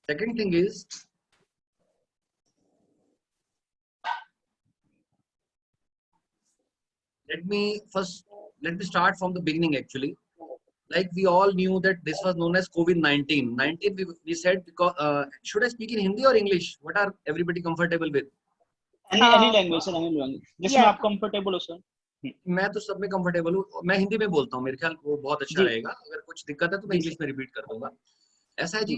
Second thing is, let me start from the beginning actually. Like we all knew that this was known as COVID-19. 19 we said because should I speak in Hindi or English? What are everybody comfortable with? Any language sir, any language जिसमें आप comfortable हो sir. मैं तो सब में comfortable हूँ. मैं हिंदी में बोलता हूँ, मेरे ख्याल वो बहुत अच्छा रहेगा. अगर कुछ दिक्कत है तो मैं इंग्लिश में रिपीट कर दूंगा. ऐसा है जी,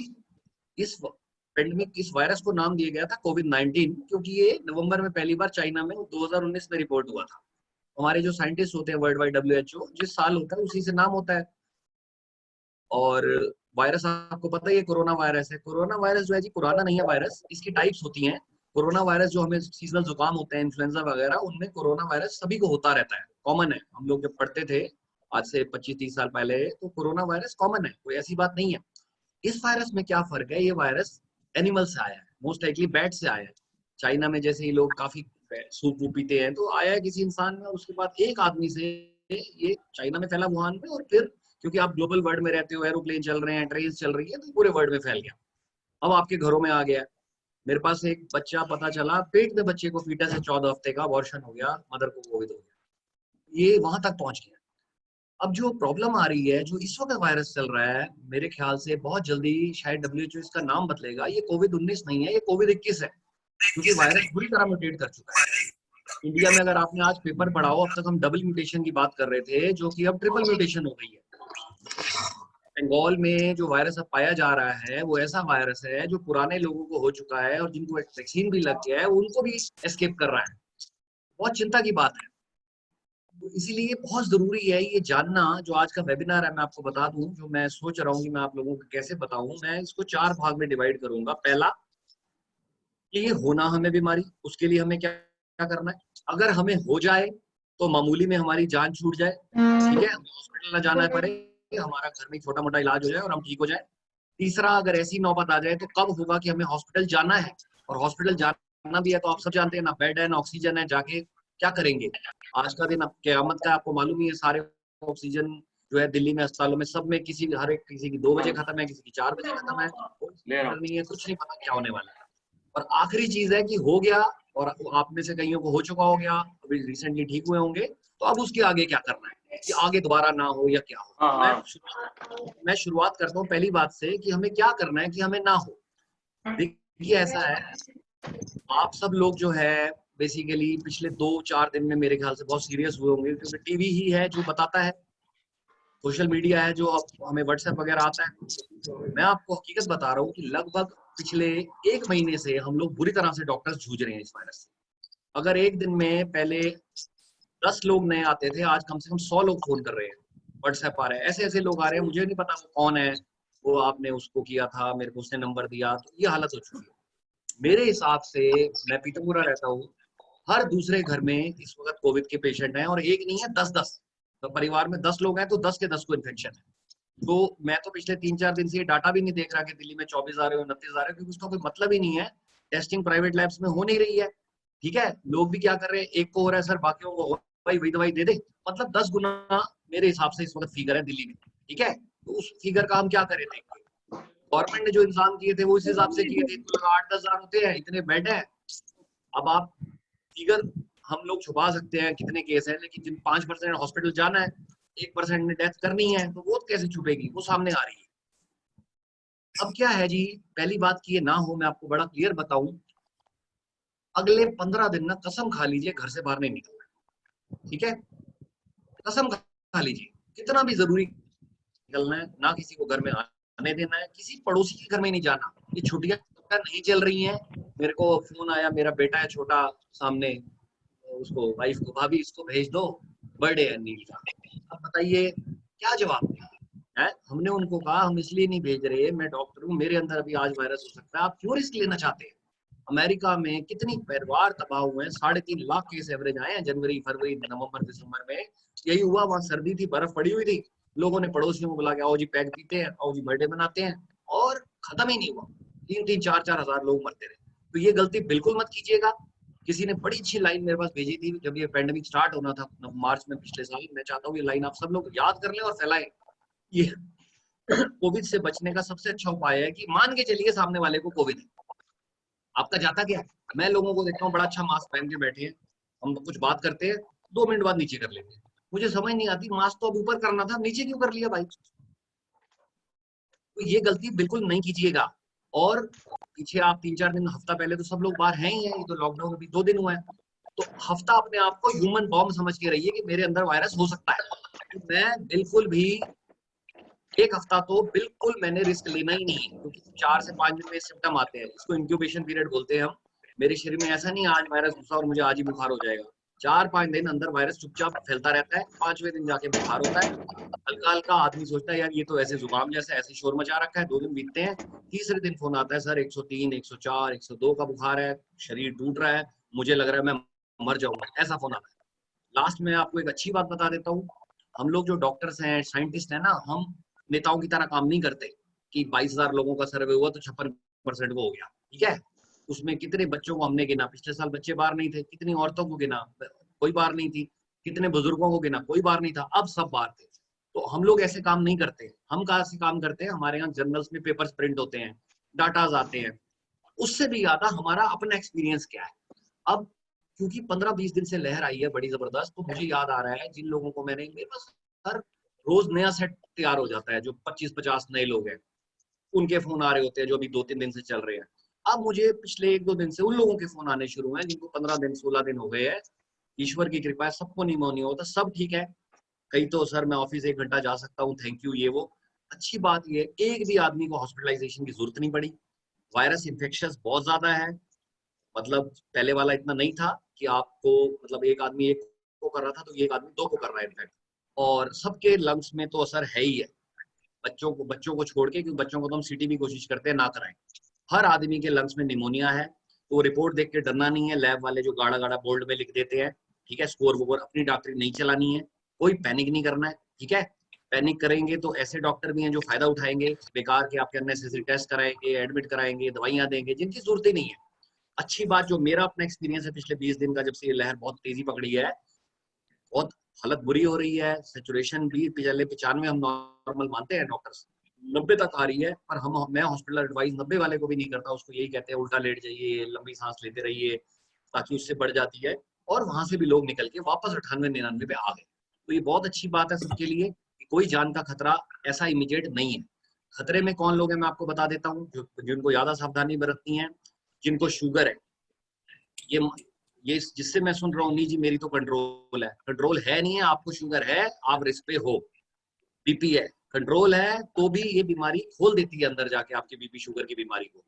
इस पेंडेमिक, इस वायरस को नाम दिया गया था कोविड-19 क्योंकि ये नवंबर में पहली बार चाइना में 2019 में रिपोर्ट हुआ था. हमारे जो साइंटिस्ट होते हैं वर्ल्ड वाइड WHO, जिस साल होता है उसी से नाम होता है. और वायरस आपको पता ही है कोरोना वायरस है. कोरोना वायरस जो है जी पुराना नहीं है वायरस, इसकी टाइप्स होती हैं. कोरोना वायरस जो हमें सीजनल जुकाम होते हैं, इन्फ्लुएंजा वगैरह, उनमें कोरोना वायरस सभी को होता रहता है, कॉमन है. हम लोग जब पढ़ते थे आज से 25-30 साल पहले, तो कोरोना वायरस कॉमन है, कोई ऐसी बात नहीं है. इस वायरस में क्या फर्क है, ये वायरस एनिमल से आया है, मोस्ट लाइकली बैट से आया है. चाइना में जैसे ही लोग काफी सूप वूप पीते हैं, तो आया है किसी इंसान में, और उसके बाद एक आदमी से ये चाइना में फैला, वुहान में, और फिर क्योंकि आप ग्लोबल वर्ल्ड में रहते हो, एरोप्लेन चल रहे हैं, ट्रेन चल रही है, तो पूरे वर्ल्ड में फैल गया. अब आपके घरों में आ गया. मेरे पास एक बच्चा पता चला, पेट में बच्चे को फीटस है 14 हफ्ते का, अबॉर्शन हो गया, मदर को कोविड हो गया. ये वहां तक पहुंच गया. अब जो प्रॉब्लम आ रही है, जो इस वक्त वायरस चल रहा है, मेरे ख्याल से बहुत जल्दी शायद WHO इसका नाम बदलेगा. ये कोविड-19 नहीं है, ये कोविड-21 है, क्योंकि वायरस बुरी तरह म्यूटेट कर चुका है. इंडिया में अगर आपने आज पेपर पढ़ा हो, अब तक हम डबल म्यूटेशन की बात कर रहे थे, जो कि अब ट्रिपल म्यूटेशन हो गई है. बंगाल में जो वायरस अब पाया जा रहा है, वो ऐसा वायरस है जो पुराने लोगों को हो चुका है, और जिनको वैक्सीन भी लग गया है, उनको भी एस्केप कर रहा है. बहुत चिंता की बात है. तो इसीलिए बहुत जरूरी है ये जानना. जो आज का वेबिनार है, मैं आपको बता दूं, जो मैं सोच रहा हूँ कि मैं आप लोगों को कैसे बताऊं. मैं इसको 4 भाग में डिवाइड करूंगा. पहला, कि ये होना हमें बीमारी, उसके लिए हमें क्या करना है. अगर हमें हो जाए तो मामूली में हमारी जान छूट जाए, ठीक है, हॉस्पिटल ना जाना पड़े, हमारा घर में छोटा मोटा इलाज हो जाए और हम ठीक हो जाए. तीसरा, अगर ऐसी नौबत आ जाए तो कब होगा कि हमें हॉस्पिटल जाना है, और हॉस्पिटल जाना भी है तो आप सब जानते हैं ना बेड है ना ऑक्सीजन है, जाके क्या करेंगे. आज का दिन अब क़यामत का, आपको मालूम ही है. सारे ऑक्सीजन जो है दिल्ली में अस्पतालों में सब में, हर एक किसी की 2 बजे खत्म है, किसी की 4 बजे खत्म है, नहीं है, कुछ नहीं पता क्या होने वाला है. और आखिरी चीज है कि हो गया, और आप में से कईयों को हो चुका हो गया, अभी रिसेंटली ठीक हुए होंगे, तो अब उसके आगे क्या करना है, कि आगे दोबारा ना हो या क्या हो. मैं शुरुआत करता हूँ पहली बात से, कि हमें क्या करना है कि हमें ना हो. देखिए ऐसा है, आप सब लोग जो है बेसिकली पिछले 2-4 दिन में मेरे ख्याल से बहुत सीरियस हुए होंगे, क्योंकि टीवी ही है जो बताता है, सोशल मीडिया है जो हमें व्हाट्सएप वगैरह आता है. मैं आपको हकीकत बता रहा हूँ कि लगभग पिछले 1 महीने से हम लोग बुरी तरह से डॉक्टर्स जूझ रहे हैं इस वायरस से. अगर एक दिन में पहले 10 लोग नए आते थे, आज कम से कम 100 लोग फोन कर रहे हैं, व्हाट्सएप आ रहे हैं, ऐसे ऐसे लोग आ रहे हैं, मुझे नहीं पता वो कौन है, वो आपने उसको किया था, मेरे को उसने नंबर दिया. तो ये हालत हो चुकी है. मेरे हिसाब से, मैं पीतमपुरा रहता हूँ, हर दूसरे घर में इस वक्त कोविड के पेशेंट हैं, और एक नहीं है, 10-10. तो परिवार में 10 लोग हैं तो 10 के 10 को इन्फेक्शन है. तो मैं तो पिछले 3-4 दिन से ये डाटा भी नहीं देख रहा कि दिल्ली में 24 आ रहे हो, 29 आ रहे हो, क्योंकि उसका कोई मतलब ही नहीं है. टेस्टिंग प्राइवेट लैब्स में हो नहीं रही है, ठीक है. लोग भी क्या कर रहे हैं, एक को हो रहा है सर, बाकियों को भाई वही दवाई दे दे. मतलब 10 गुना मेरे हिसाब से इस वक्त फिगर है दिल्ली में, ठीक है. तो उस फिगर का हम क्या करें. देखिए, गवर्नमेंट ने जो इंतजाम किए थे वो इस हिसाब से किए थे. 8-10 हजार होते हैं, इतने बेड है. अब आप फिगर हम लोग छुपा सकते हैं कितने केस हैं, लेकिन जिन 5% हॉस्पिटल जाना है, 1% ने डेथ करनी है, तो वो कैसे छुपेगी, वो सामने आ रही है. अब क्या है जी, पहली बात की ये ना हो, मैं आपको बड़ा क्लियर बताऊं, अगले 15 दिन ना कसम खा लीजिए घर से बाहर नहीं निकलना, ठीक है. कसम खा लीजिए, कितना भी जरूरी निकलना है, ना किसी को घर में आने देना है, किसी पड़ोसी के घर में नहीं जाना. ये छुट्टियां नहीं चल रही हैं. मेरे को फोन आया, मेरा बेटा है छोटा सामने, उसको वाइफ को, भाभी इसको भेज दो, बर्थडे है नील का. अब बताइए क्या जवाब है. हमने उनको कहा हम इसलिए नहीं भेज रहे, मैं डॉक्टर हूँ, मेरे अंदर अभी आज वायरस हो सकता है, आप क्यों रिस्क लेना चाहते हैं. अमेरिका में कितनी परिवार तबाह हुए हैं, 3.5 लाख केस एवरेज आए हैं जनवरी फरवरी नवंबर दिसंबर में. यही हुआ, वहां सर्दी थी, बर्फ पड़ी हुई थी, लोगों ने पड़ोसियों को बुला के आओ जी पैक पीते हैं, आओ जी बर्थडे मनाते हैं, और खत्म ही नहीं हुआ. 3-3 4-4 हजार लोग मरते रहे. तो ये गलती बिल्कुल मत कीजिएगा. किसी ने बड़ी अच्छी लाइन मेरे पास भेजी थी जब ये पेंडेमिक स्टार्ट होना था मार्च में पिछले साल. मैं चाहता हूँ ये लाइन आप सब लोग याद कर लें और फैलाएं. ये कोविड से बचने का सबसे अच्छा उपाय है कि मान के चलिए सामने वाले को कोविड है, आपका जाता क्या है? मैं लोगों को देखता हूँ बड़ा अच्छा मास्क पहन के बैठे हैं, हम कुछ बात करते हैं 2 मिनट बाद नीचे कर लेते हैं। मुझे समझ नहीं आती, मास्क तो अब ऊपर करना था, नीचे क्यों कर लिया भाई? तो ये गलती बिल्कुल नहीं कीजिएगा। और पीछे आप 3-4 दिन, हफ्ता पहले तो सब लोग बाहर हैं ही हैं, ये तो लॉकडाउन अभी 2 दिन हुआ है, तो हफ्ता अपने आप को ह्यूमन बॉम्ब समझ के रहिए कि मेरे अंदर वायरस हो सकता है। तो मैं बिल्कुल भी 1 हफ्ता तो बिल्कुल मैंने रिस्क लेना ही नहीं है, क्योंकि 4 से 5 दिन में सिम्टम आते हैं, इसको इंक्यूबेशन पीरियड बोलते हैं हम। मेरे शरीर में ऐसा नहीं आज वायरस घुसा और मुझे आज ही बुखार हो जाएगा। 4-5 दिन अंदर वायरस चुपचाप फैलता रहता है, 5वें दिन जाके बुखार होता है। हल्का हल्का आदमी सोचता है यार ये तो ऐसे जुकाम जैसा ऐसे शोर मचा रखा है, 2 दिन बीतते हैं, तीसरे दिन फोन आता है सर 103, 104, 102 का बुखार है, शरीर टूट रहा है, मुझे लग रहा है मैं मर जाऊंगा, ऐसा फोन आता है। लास्ट में आपको एक अच्छी बात बता देता हूँ, हम लोग जो डॉक्टर्स हैं, साइंटिस्ट हैं ना, हम नेताओं की तरह काम नहीं करते कि 22,000 लोगों का सर्वे हुआ तो 56% वो हो गया, ठीक है? उसमें कितने बच्चों को हमने गिना, पिछले साल बच्चे बाहर नहीं थे, कितनी औरतों को गिना, कोई बाहर नहीं थी, कितने बुजुर्गों को गिना, कोई बाहर नहीं था, अब सब बाहर थे। तो हम लोग ऐसे काम नहीं करते। हम कहाँ से काम करते हैं? हमारे यहाँ जर्नल्स में पेपर्स प्रिंट होते हैं, डाटाज आते हैं, उससे भी ज्यादा हमारा अपना एक्सपीरियंस क्या है। अब क्योंकि 15-20 दिन से लहर आई है बड़ी जबरदस्त, तो मुझे याद आ रहा है जिन लोगों को मैंने, मेरे पास हर रोज नया सेट तैयार हो जाता है, जो 25-50 नए लोग हैं उनके फोन आ रहे होते हैं जो अभी 2-3 दिन से चल रहे हैं। अब मुझे पिछले 1-2 दिन से उन लोगों के फोन आने शुरू हैं जिनको 15 दिन 16 दिन हो गए हैं। ईश्वर की कृपा है, सबको निमोनिया होता, सब ठीक है। कहीं तो सर मैं ऑफिस 1 घंटा जा सकता हूँ, थैंक यू, ये वो। अच्छी बात ये, एक भी आदमी को हॉस्पिटलाइजेशन की जरूरत नहीं पड़ी। वायरस इन्फेक्शन बहुत ज्यादा है, मतलब पहले वाला इतना नहीं था कि आपको, मतलब एक आदमी एक को कर रहा था तो एक आदमी दो को कर रहा है इनफैक्ट। और सबके लंग्स में तो असर है ही है, बच्चों को छोड़ के, क्योंकि बच्चों को तो हम सीटी भी कोशिश करते हैं ना कराएं। हर आदमी के लंग्स में निमोनिया है, तो रिपोर्ट देख के डरना नहीं है। लैब वाले जो गाढ़ा गाढ़ा बोल्ड में लिख देते हैं, ठीक है, स्कोर वोर अपनी डॉक्टरी नहीं चलानी है, कोई पैनिक नहीं करना है, ठीक है। पैनिक करेंगे तो ऐसे डॉक्टर भी हैं जो फायदा उठाएंगे, बेकार के आपके अननेसेसरी टेस्ट कराएंगे, एडमिट कराएंगे, दवाइयां देंगे जिनकी जरूरत ही नहीं है। अच्छी बात, जो मेरा अपना एक्सपीरियंस है पिछले 20 दिन का, जब से ये लहर बहुत तेजी पकड़ी है, बहुत हालत बुरी हो रही है। सेचुरेशन भी पहले 95 हम नॉर्मल मानते हैं डॉक्टर्स, 90 तक आ रही है, पर मैं हॉस्पिटल एडवाइस 90 वाले को भी नहीं करता, उसको यही कहते हैं उल्टा लेट जाइए, लंबी सांस लेते रहिए, ताकि उससे बढ़ जाती है। और वहां से भी लोग निकल के वापस 98-99 पे आ गए। तो ये बहुत अच्छी बात है सबके लिए कि कोई जान का खतरा ऐसा इमीडिएट नहीं है। खतरे में कौन लोग हैं मैं आपको बता देता हूँ, जिनको ज्यादा सावधानी बरतनी है। जिनको शुगर है, ये ये जिससे मैं सुन रहा हूँ नहीं जी मेरी तो कंट्रोल है, कंट्रोल है नहीं है। आपको शुगर है, आप रिस्क पे हो। बीपी है, कंट्रोल है तो भी ये बीमारी खोल देती है अंदर जाके आपके बीपी शुगर की बीमारी को,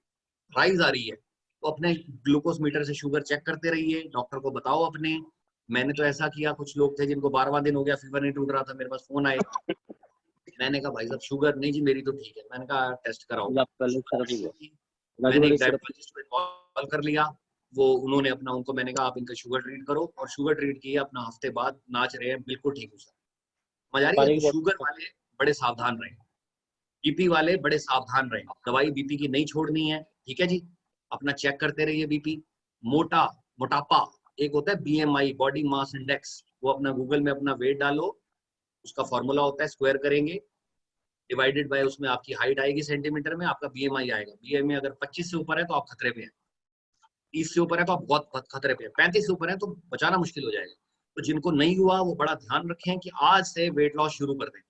राइज आ रही है। तो अपने ग्लूकोज मीटर से शुगर चेक करते रहिए, डॉक्टर को बताओ अपने। मैंने तो ऐसा किया, कुछ लोग थे जिनको 12वां दिन हो गया, फीवर नहीं टूट रहा था, मेरे पास फोन आए, मैंने कहा भाई साहब शुगर नहीं जी मेरी तो ठीक है, मैंने कहा टेस्ट कराओ। मैंने एक डायबिटोलॉजिस्ट को कॉल कर लिया, वो उन्होंने अपना, उनको मैंने कहा आप इनका शुगर ट्रीट करो, और शुगर ट्रीट किया अपना, हफ्ते बाद नाच रहे हैं, बिल्कुल ठीक हो सर। मजा आ रही है। तो शुगर वाले बड़े सावधान रहे, बीपी वाले बड़े सावधान रहे, दवाई बीपी की नहीं छोड़नी है, ठीक है जी। अपना चेक करते रहिए बीपी। मोटापा, एक होता है बीएमआई, बॉडी मास इंडेक्स, वो अपना गूगल में अपना वेट डालो, उसका फॉर्मूला होता है, स्क्वायर करेंगे, डिवाइडेड बाय उसमें आपकी हाइट आएगी सेंटीमीटर में, आपका बीएमआई आएगा। बीएमआई अगर 25 से ऊपर है तो आप खतरे पे हैं, 30 से ऊपर है तो आप बहुत खतरे पे हैं, 35 से ऊपर है तो बचाना मुश्किल हो जाएगा। तो जिनको नहीं हुआ वो बड़ा ध्यान रखें कि आज से वेट लॉस शुरू कर दें,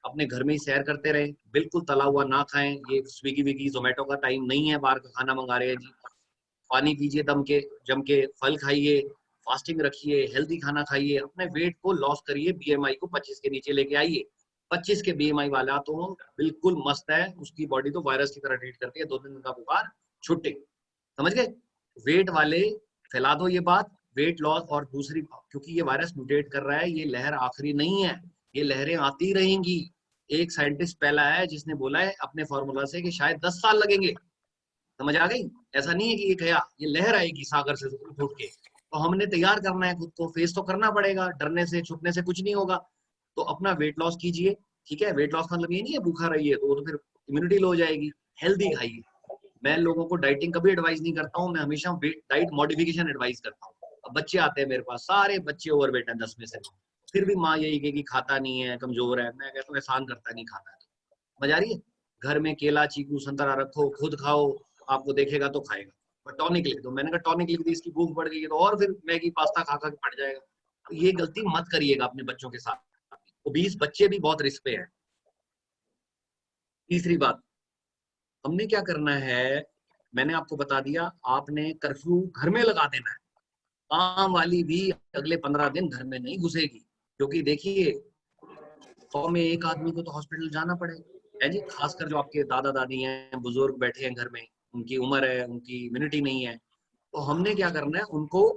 अपने घर में ही सैर करते रहें, बिल्कुल तला हुआ ना खाएं। ये स्विगी विगी जोमेटो का टाइम नहीं है, बाहर का खाना मंगा रहे हैं जी। पानी पीजिए जम के, फल खाइए, फास्टिंग रखिए, हेल्दी खाना खाइए, अपने वेट को लॉस करिए, बीएमआई को 25 के नीचे लेके आइए। 25 के बीएमआई वाला तो बिल्कुल मस्त है, उसकी बॉडी तो वायरस की तरह ट्रीट करती है, 2 दिन का बुखार छुट्टी, समझ गए। वेट वाले फैला दो ये बात, वेट लॉस। और दूसरी, क्योंकि ये वायरस म्यूटेट कर रहा है, ये लहर आखिरी नहीं है, ये लहरें आती रहेंगी। एक साइंटिस्ट पहला है जिसने बोला है अपने फॉर्मूला से कि शायद 10 साल लगेंगे, समझ आ गई। ऐसा नहीं है कि ये कहा ये लहर आएगी सागर से उठ के, तो हमने तैयार करना है खुद को, फेस तो करना पड़ेगा, डरने से छुपने से कुछ नहीं होगा। तो अपना वेट लॉस कीजिए, ठीक है। वेट लॉस का मतलब ये नहीं है भूखा रहिए, तो वो तो फिर इम्यूनिटी लो हो जाएगी। हेल्दी खाइए, मैं लोगों को डाइटिंग कभी एडवाइस नहीं करता हूँ, मैं हमेशा डाइट मॉडिफिकेशन एडवाइस करता हूँ। अब बच्चे आते हैं मेरे पास, सारे बच्चे ओवरवेट हैं 10 में से 9, फिर भी माँ यही कहेगी खाता नहीं है, कमजोर है। मैं कहता हूँ एहसान करता नहीं खाता है, समझ आ रही है? घर में केला चीकू संतरा रखो, खुद खाओ, आपको देखेगा तो खाएगा। और टॉनिक लिख दो, मैंने कहा टॉनिक लिख दी, इसकी भूख बढ़ गई है तो और फिर मैगी पास्ता खा खा के पड़ जाएगा। तो ये गलती मत करिएगा अपने बच्चों के साथ। ओबीस बच्चे भी बहुत रिस्क पे हैं। तीसरी बात, हमने क्या करना है, मैंने आपको बता दिया, आपने कर्फ्यू घर में लगा देना है। काम वाली भी अगले 15 दिन घर में नहीं घुसेगी, क्योंकि देखिए 100 में एक आदमी को तो हॉस्पिटल जाना पड़ेगा है जी, खासकर जो आपके दादा दादी हैं, बुजुर्ग बैठे हैं घर में, उनकी उम्र है, उनकी इम्यूनिटी नहीं है। तो हमने क्या करना है, उनको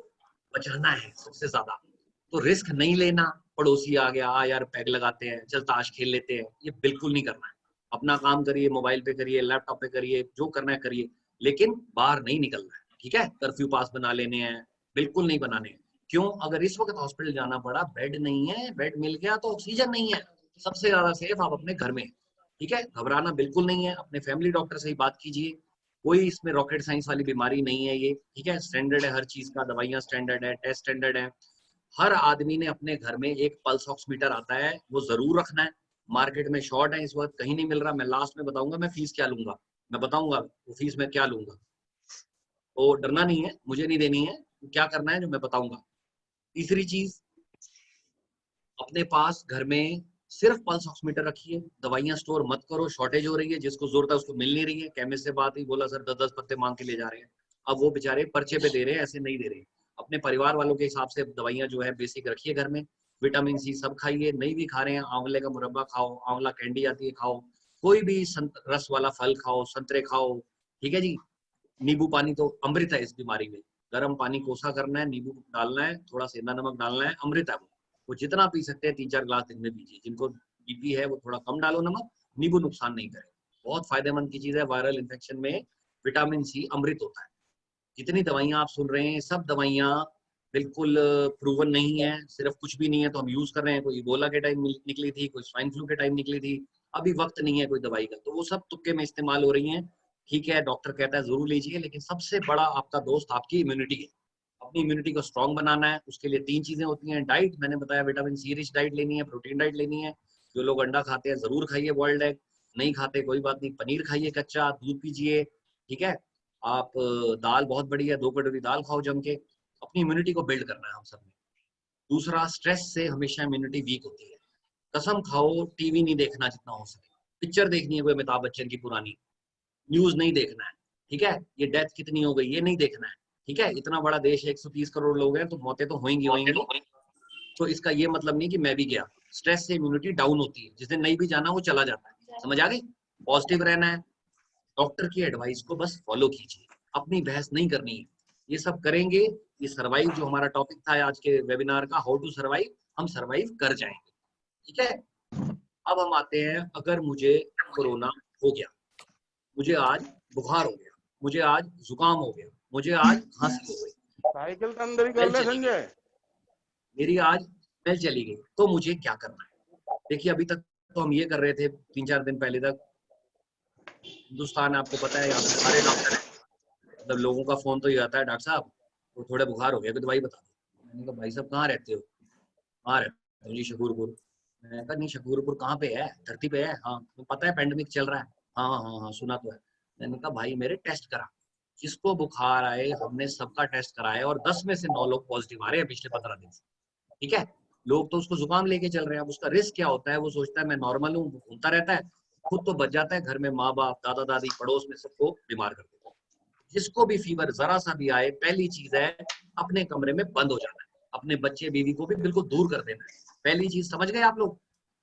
बचाना है सबसे ज्यादा। तो रिस्क नहीं लेना, पड़ोसी आ गया, यार पैग लगाते हैं, चल ताश खेल लेते हैं, ये बिल्कुल नहीं करना है। अपना काम करिए, मोबाइल पे करिए, लैपटॉप पे करिए, जो करना है करिए, लेकिन बाहर नहीं निकलना है। ठीक है, कर्फ्यू पास बना लेने हैं, बिल्कुल नहीं बनाने हैं। क्यों? अगर इस वक्त हॉस्पिटल जाना पड़ा, बेड नहीं है, बेड मिल गया तो ऑक्सीजन नहीं है, सबसे ज्यादा सेफ आप अपने घर में। ठीक है, घबराना बिल्कुल नहीं है, अपने फैमिली डॉक्टर से ही बात कीजिए। कोई इसमें रॉकेट साइंस वाली बीमारी नहीं है ये। ठीक है, स्टैंडर्ड है हर चीज का, दवाइयाँ स्टैंडर्ड है, टेस्ट स्टैंडर्ड है। हर आदमी ने अपने घर में एक पल्स ऑक्सीमीटर आता है, वो जरूर रखना है। मार्केट में शॉर्ट है, इस वक्त कहीं नहीं मिल रहा। मैं लास्ट में बताऊंगा मैं फीस क्या लूंगा, मैं बताऊंगा वो फीस मैं क्या लूंगा, तो डरना नहीं है, मुझे नहीं देनी है, क्या करना है जो मैं बताऊंगा। तीसरी चीज, अपने पास घर में सिर्फ पल्स ऑक्सीमीटर रखिए, दवाइयां स्टोर मत करो, शॉर्टेज हो रही है, जिसको जरूरत है उसको मिल नहीं रही है। केमिस्ट से बात ही, बोला सर 10-10 पत्ते मांग के ले जा रहे हैं। अब वो बेचारे पर्चे पे दे रहे हैं, ऐसे नहीं दे रहे। अपने परिवार वालों के हिसाब से दवाइयां जो है बेसिक रखिए घर में। विटामिन सी सब खाइए, नहीं भी खा रहे हैं आंवले का मुरब्बा खाओ, आंवला कैंडी आती है खाओ, कोई भी रस वाला फल खाओ, संतरे खाओ। ठीक है जी, नींबू पानी तो अमृत है इस बीमारी में। गर्म पानी कोसा करना है, नींबू डालना है, थोड़ा सेंधा नमक डालना है, अमृत है वो जितना पी सकते हैं 3-4 ग्लास दिन में पीजिए। जिनको बीपी है वो थोड़ा कम डालो नमक, नींबू नुकसान नहीं करे, बहुत फायदेमंद की चीज है। वायरल इन्फेक्शन में विटामिन सी अमृत होता है। जितनी दवाइयां आप सुन रहे हैं, सब दवाइयां बिल्कुल प्रूवन नहीं है, सिर्फ कुछ भी नहीं है तो हम यूज कर रहे हैं। कोई इबोला के टाइम निकली थी, कोई स्वाइन फ्लू के टाइम निकली थी, अभी वक्त नहीं है कोई दवाई का, तो वो सब तुक्के में इस्तेमाल हो रही हैं। ठीक है, डॉक्टर कहता है जरूर लीजिए, लेकिन सबसे बड़ा आपका दोस्त आपकी इम्यूनिटी है। अपनी इम्यूनिटी को स्ट्रांग बनाना है, उसके लिए 3 चीजें होती हैं। डाइट मैंने बताया, विटामिन सी रिच डाइट लेनी है, प्रोटीन डाइट लेनी है। जो लोग अंडा खाते हैं जरूर खाइए बॉइल्ड एग, नहीं खाते कोई बात नहीं, पनीर खाइए कच्चा, दूध पीजिए। ठीक है, आप दाल बहुत बढ़िया, 2 कटोरी दाल खाओ जम के। अपनी इम्यूनिटी को बिल्ड करना है हम सब ने। दूसरा, स्ट्रेस से हमेशा इम्यूनिटी वीक होती है। कसम खाओ, टीवी नहीं देखना जितना हो सके, पिक्चर देखनी है कोई अमिताभ बच्चन की पुरानी, न्यूज नहीं देखना है। ठीक है, ये डेथ कितनी हो गई ये नहीं देखना है। ठीक है, इतना बड़ा देश है, 130 करोड़ लोग हैं, तो मौतें तो होंगी होंगी। तो इसका ये मतलब नहीं कि मैं भी गया। स्ट्रेस से इम्यूनिटी डाउन होती है, जिसने नहीं भी जाना वो चला जाता है। समझ आ गई? पॉजिटिव रहना है, डॉक्टर की एडवाइस को बस फॉलो कीजिए, अपनी बहस नहीं करनी है। ये सब करेंगे, ये सर्वाइव जो हमारा टॉपिक था आज के वेबिनार का, हाउ टू सर्वाइव, हम सर्वाइव कर जाएंगे। ठीक है, अब हम आते हैं, अगर मुझे कोरोना हो गया, मुझे आज बुखार हो गया, मुझे आज जुकाम हो गया, मुझे आज खांसी हो गई, साइकिल के अंदर ही कर ले संजय, मेरी आज स्मेल चली गई, तो मुझे क्या करना है? देखिए, अभी तक तो हम ये कर रहे थे, 3-4 दिन पहले तक हिंदुस्तान आपको पता है यहाँ पे सारे डॉक्टर हैं, मतलब लोगों का फोन तो ये आता है, डॉक्टर साहब वो थोड़ा बुखार हो गया तो दवाई बता दो। मैंने कहा भाई साहब कहाँ रहते हो? कहाँ रहते हो जी? शकूरपुर। मैंने कहा नहीं, शकूरपुर कहाँ पे है? धरती पे है? हाँ। तो पता है पेंडेमिक चल रहा है? हाँ हाँ हाँ हाँ, सुना तो है। मैंने कहा भाई मेरे टेस्ट करा, जिसको बुखार आए हमने सबका टेस्ट कराया और 10 में से 9 लोग पॉजिटिव आ रहे हैं पिछले 15 दिन से। ठीक है, लोग तो उसको जुकाम लेके चल रहे हैं। अब उसका रिस्क क्या होता है? वो सोचता है मैं नॉर्मल हूँ, घूमता रहता है, खुद तो बच जाता है, घर में माँ बाप दादा दादी पड़ोस में सबको बीमार कर देता है। जिसको भी फीवर जरा सा भी आए, पहली चीज है अपने कमरे में बंद हो जाना है, अपने बच्चे बीवी को भी बिल्कुल दूर कर देना है। पहली चीज समझ गए आप लोग,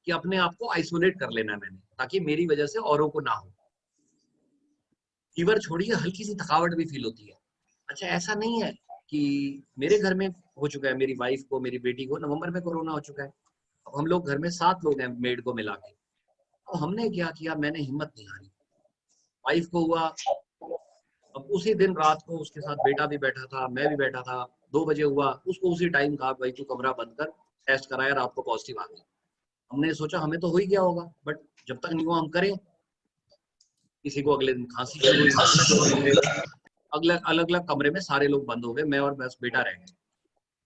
कि अपने आप को आइसोलेट कर लेना है मैंने, ताकि मेरी वजह से औरों को ना हो। फीवर छोड़िए, हल्की सी थकावट भी फील होती है। अच्छा, ऐसा नहीं है कि मेरे घर में हो चुका है, मेरी वाइफ को, मेरी बेटी को नवंबर में कोरोना हो चुका है। अब हम लोग घर में 7 लोग हैं मेड को मिला के, तो हमने क्या किया, मैंने हिम्मत नहीं हारी। वाइफ को हुआ, अब उसी दिन रात को उसके साथ बेटा भी बैठा था, मैं भी बैठा था, 2 बजे हुआ, उसको उसी टाइम कहा भाई तू कमरा बंद कर, टेस्ट कराया, रात को पॉजिटिव आ गया। हमने सोचा हमें तो हो ही गया होगा, बट जब तक नहीं हुआ हम करें। किसी को अगले दिन खांसी शुरू हुई, अलग अलग कमरे में सारे लोग बंद हो गए, मैं और बस बेटा रह गए।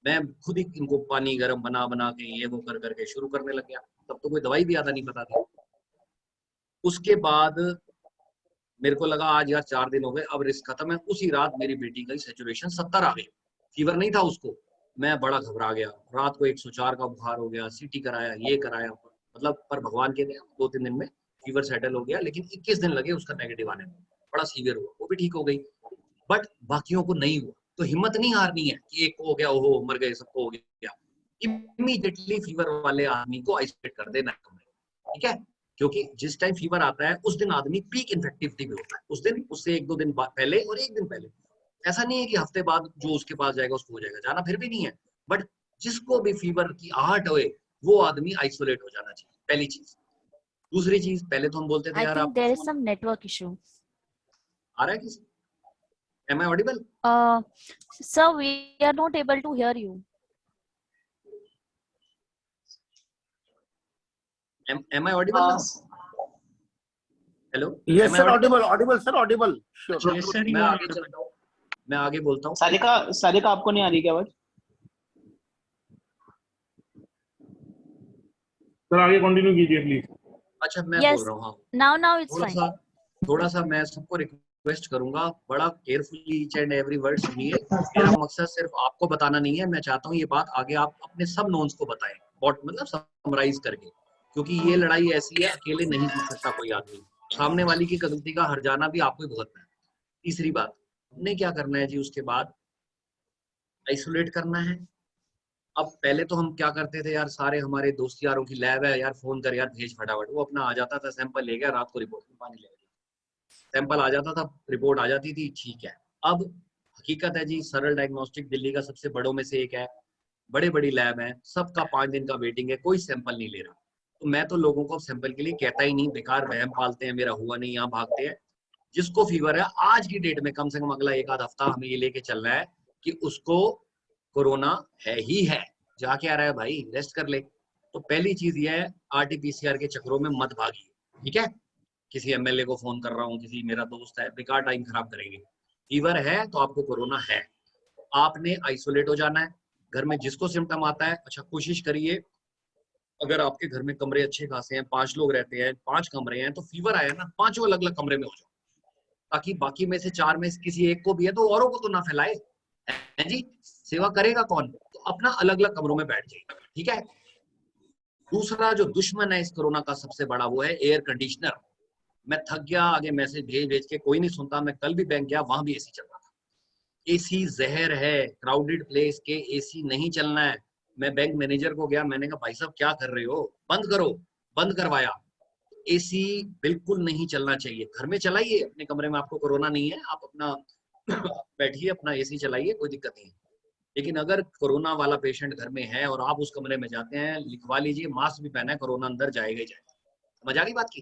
मैं खुद ही इनको पानी गर्म बना बना के ये वो कर करके शुरू करने लग गया। तब तो कोई दवाई भी आता नहीं पता थी। उसके बाद मेरे को लगा आज यार 4 दिन हो गए, अब रिस्क खत्म है। उसी रात मेरी बेटी का सैचुरेशन 70 आ गई, फीवर नहीं था उसको। मैं बड़ा घबरा गया, रात को 104 का बुखार हो गया, सीटी कराया, ये कराया, मतलब पर भगवान के 2-3 दिन में फीवर सेटल हो गया, लेकिन 21 दिन लगे उसका नेगेटिव आने में, बड़ा सीवियर हुआ, वो भी ठीक हो गई। बट बाकियों को नहीं हुआ, तो हिम्मत नहीं हारनी है कि एक को हो गया ओहो मर गए सबको हो गया। इमीडिएटली फीवर वाले आदमी को आइसोलेट कर देना है, ठीक है, क्योंकि जिस टाइम फीवर आता है उस दिन आदमी पीक इन्फेक्टिविटी में होता है, उस दिन उससे 1-2 दिन पहले और 1 दिन पहले। ऐसा नहीं है कि हफ्ते बाद जो उसके पास जाएगा उसको हो जाएगा, जाना फिर भी नहीं है, बट जिसको भी फीवर की आहट होए वो आदमी आइसोलेट हो जाना चाहिए, पहली चीज। दूसरी चीज, पहले तो हम बोलते थे I यार think आपको there is phone some network issue. आ रहा है किसी, am I audible? Sir, we are not able to hear you. Am I audible ना? Hello, Yes, sir. Audible. Audible, sir. Audible. Sure. Yes, sir, you मैं are आगे चलता हूँ, मैं आगे बोलता हूँ। सारिका आपको नहीं आ रही क्या आवाज? सर आगे कंटिन्यू कीजिए प्लीज। अच्छा, मैं Yes. बोल रहा हूँ, हाँ। Now it's थोड़ा fine. सा थोड़ा सा मैं सबको रिक्वेस्ट करूंगा, बड़ा carefully each and every word सुनिए। मेरा मकसद सिर्फ आपको बताना नहीं है, मैं चाहता हूँ ये बात आगे आप अपने सब नोन्स को बताएं, मतलब समराइज करके, क्योंकि ये लड़ाई ऐसी है अकेले नहीं जीत सकता कोई आदमी, सामने वाली की गलती का हर्जाना भी आपको ही भुगतना है। तीसरी बात, हमने क्या करना है जी, उसके बाद आइसोलेट करना है। अब पहले तो हम क्या करते थे यार, सारे हमारे दोस्त यारों की लैब है यार, फोन कर यार भेज फटाफट, वो अपना आ जाता था, सैंपल ले गया, रात को रिपोर्ट में पानी ले गया, सैंपल आ जाता था, रिपोर्ट आ जाती थी, ठीक है। अब हकीकत है जी, सरल डायग्नोस्टिक दिल्ली का सबसे बड़ों में से एक है, बड़े बड़ी लैब है, सबका 5 दिन का वेटिंग है, कोई सैंपल नहीं ले रहा। तो मैं तो लोगों को सैंपल के लिए कहता ही नहीं, बेकार वहम पालते हैं, मेरा हुआ नहीं, यहाँ भागते हैं। जिसको फीवर है आज की डेट में, कम से कम अगला 1 आध हफ्ता हमें ये लेके चलना है कि उसको कोरोना है ही है, जाके आ रहा है भाई, रेस्ट कर ले। तो पहली चीज ये है, आरटीपीसीआर के चक्रों में मत भागिए, ठीक है। किसी एमएलए को फोन कर रहा हूँ, किसी मेरा दोस्त है, बेकार टाइम खराब करेंगे। फीवर है तो आपको कोरोना है, आपने आइसोलेट हो जाना है। घर में जिसको सिम्टम आता है, अच्छा कोशिश करिए, अगर आपके घर में कमरे अच्छे खासे हैं, 5 लोग रहते हैं, 5 कमरे हैं, तो फीवर आया ना, 5 अलग अलग कमरे में हो जाओ, ताकि बाकी में से 4 में से किसी एक को भी है तो औरों को तो ना फैलाए, है जी। सेवा करेगा कौन, तो अपना अलग अलग कमरों में बैठ जाइए, ठीक है। दूसरा जो दुश्मन है इस कोरोना का सबसे बड़ा, वो है एयर कंडीशनर। मैं थक गया, आगे मैसेज भेज भेज के कोई नहीं सुनता। मैं कल भी बैंक गया, वहां भी एसी चल रहा था। एसी जहर है, क्राउडेड प्लेस के एसी नहीं चलना है। मैं बैंक मैनेजर को गया, मैंने कहा भाई साहब क्या कर रहे हो, बंद करो, बंद करवाया। एसी बिल्कुल नहीं चलना चाहिए, घर में चलाइए, अपने कमरे में आपको कोरोना नहीं है, आप अपना बैठिए, अपना एसी चलाइए, कोई दिक्कत नहीं है। लेकिन अगर कोरोना वाला पेशेंट घर में है और आप उस कमरे में जाते हैं, लिखवा लीजिए, मास्क भी पहना है, कोरोना अंदर जाएगा ही जाएगा। समझ आ गई बात की?